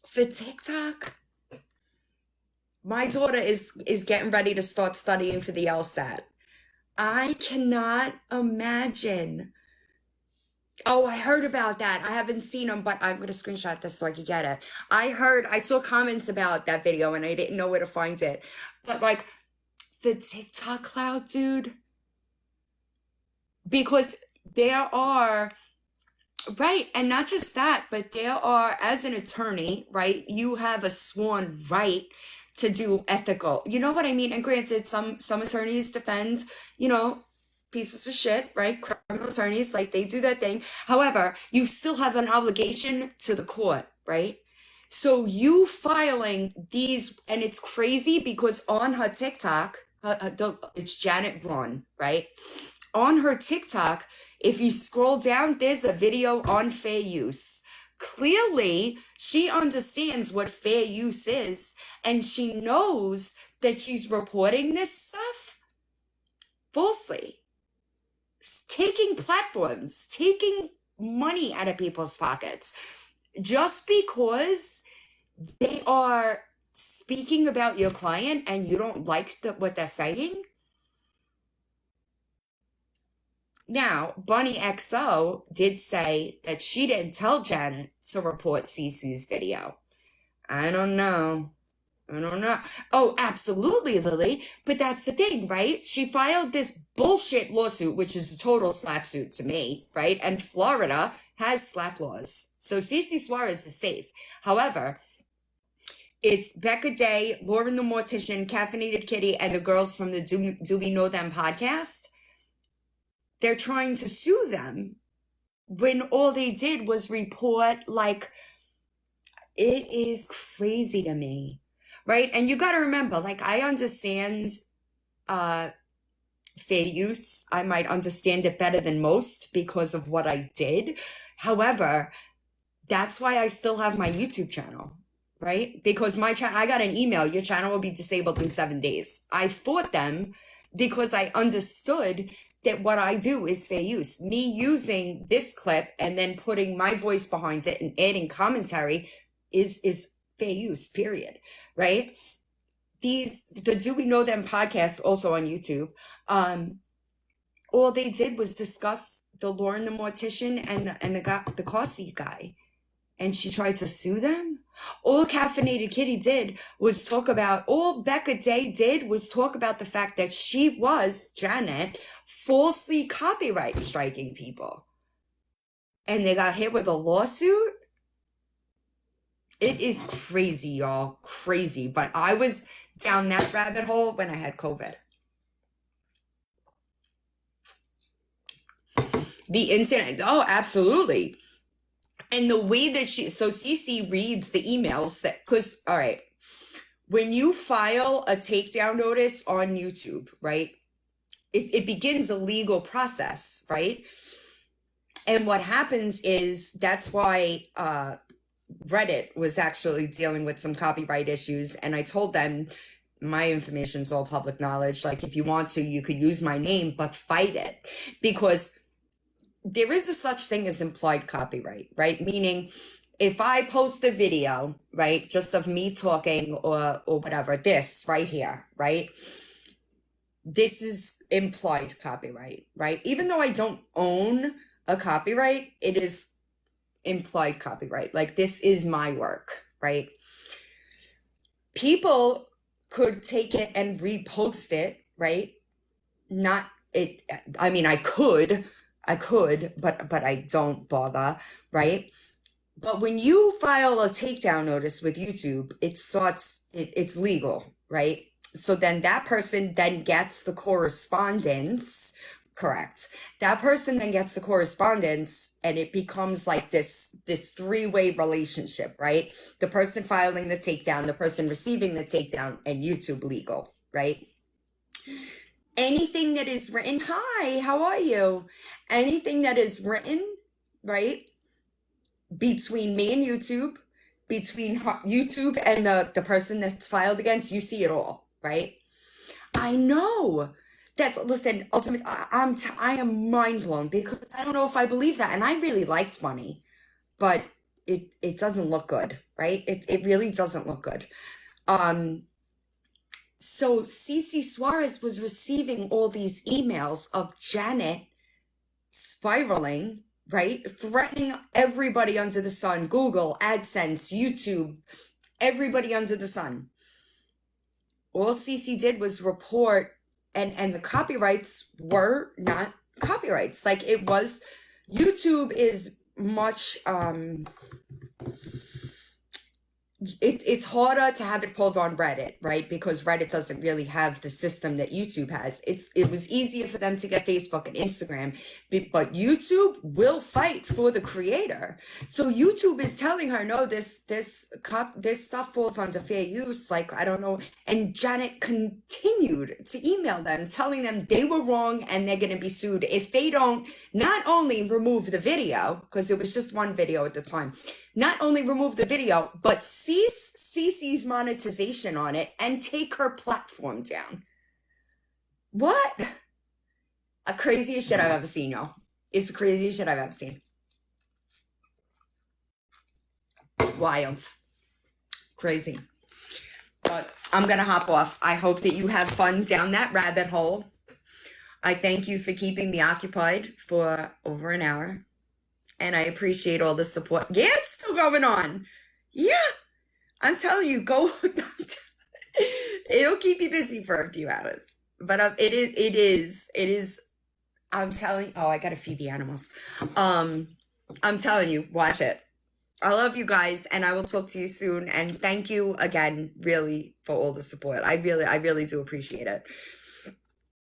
For TikTok? My daughter is getting ready to start studying for the LSAT. I cannot imagine. Oh, I heard about that. I haven't seen them, but I'm going to screenshot this so I can get it. I saw comments about that video and I didn't know where to find it. But like, the TikTok cloud, dude. Because there are, right, and not just that, but there are, as an attorney, right, you have a sworn right to do ethical, you know what I mean? And granted, some attorneys defend, pieces of shit, right? Criminal attorneys, like, they do their thing. However, you still have an obligation to the court, right? So you filing these, and it's crazy because on her TikTok, it's Janet Braun, right? On her TikTok, if you scroll down, there's a video on fair use. Clearly, she understands what fair use is, and she knows that she's reporting this stuff falsely. Taking platforms, taking money out of people's pockets just because they are speaking about your client and you don't like what they're saying. Now, Bunny XO did say that she didn't tell Janet to report Cece's video. I don't know. Oh, absolutely, Lily. But that's the thing, right? She filed this bullshit lawsuit, which is a total slap suit to me, right? And Florida has slap laws. So Cece Suarez is safe. However, it's Becca Day, Lauren the Mortician, Caffeinated Kitty, and the girls from the Do We Know Them podcast. They're trying to sue them when all they did was report, like, it is crazy to me. Right? And you got to remember, like, I understand fair use. I might understand it better than most because of what I did. However, that's why I still have my YouTube channel, right? Because my channel, I got an email, your channel will be disabled in 7 days. I fought them because I understood that what I do is fair use. Me using this clip and then putting my voice behind it and adding commentary is fair use, period. Right? The Do We Know Them podcast, also on YouTube, all they did was discuss the Lauren the Mortician and the car seat guy. And she tried to sue them. All Caffeinated Kitty did was talk about, all Becca Day did was talk about the fact that she was, Janet, falsely copyright striking people. And they got hit with a lawsuit. It is crazy, y'all. Crazy. But I was down that rabbit hole when I had COVID. The internet. Oh, absolutely. And the way that so Cece reads the emails because, all right, when you file a takedown notice on YouTube, right, it begins a legal process, right? And what happens is that's why Reddit was actually dealing with some copyright issues. And I told them my information's all public knowledge. Like, if you want to, you could use my name, but fight it. Because there is a such thing as implied copyright, right? Meaning, if I post a video, right, just of me talking or whatever, this right here, right? This is implied copyright, right? Even though I don't own a copyright, it is implied copyright. Like, this is my work, right? People could take it and repost it, right? Not it. I mean, I could, but I don't bother, right? But when you file a takedown notice with YouTube, it's legal, right? So then that person then gets the correspondence, correct? That person then gets the correspondence, and it becomes like this three-way relationship, right? The person filing the takedown, the person receiving the takedown, and YouTube legal, right? Anything that is written, hi, how are you? Anything that is written, right, between me and YouTube, between YouTube and the person that's filed against, you see it all, right? I know. Listen, ultimately, I am mind blown because I don't know if I believe that. And I really liked money, but it doesn't look good, right? It really doesn't look good. So Cece Suarez was receiving all these emails of Janet spiraling, right? Threatening everybody under the sun, Google, AdSense, YouTube, everybody under the sun. All Cece did was report, and the copyrights were not copyrights. Like, it was, YouTube is much, it's harder to have it pulled on Reddit, right? Because Reddit doesn't really have the system that YouTube has. It was easier for them to get Facebook and Instagram, but YouTube will fight for the creator. So YouTube is telling her, no, this stuff falls under fair use. Like, I don't know. And Janet continued to email them, telling them they were wrong and they're going to be sued if they don't not only remove the video, because it was just one video at the time, not only remove the video, but cease Cece's monetization on it and take her platform down. What? A craziest shit I've ever seen, y'all. It's the craziest shit I've ever seen. Wild. Crazy. But I'm going to hop off. I hope that you have fun down that rabbit hole. I thank you for keeping me occupied for over an hour. And I appreciate all the support. Yeah, it's still going on. Yeah. I'm telling you, go. It'll keep you busy for a few hours. But it is. I'm telling, oh, I got to feed the animals. I'm telling you, watch it. I love you guys, and I will talk to you soon. And thank you again, really, for all the support. I really do appreciate it.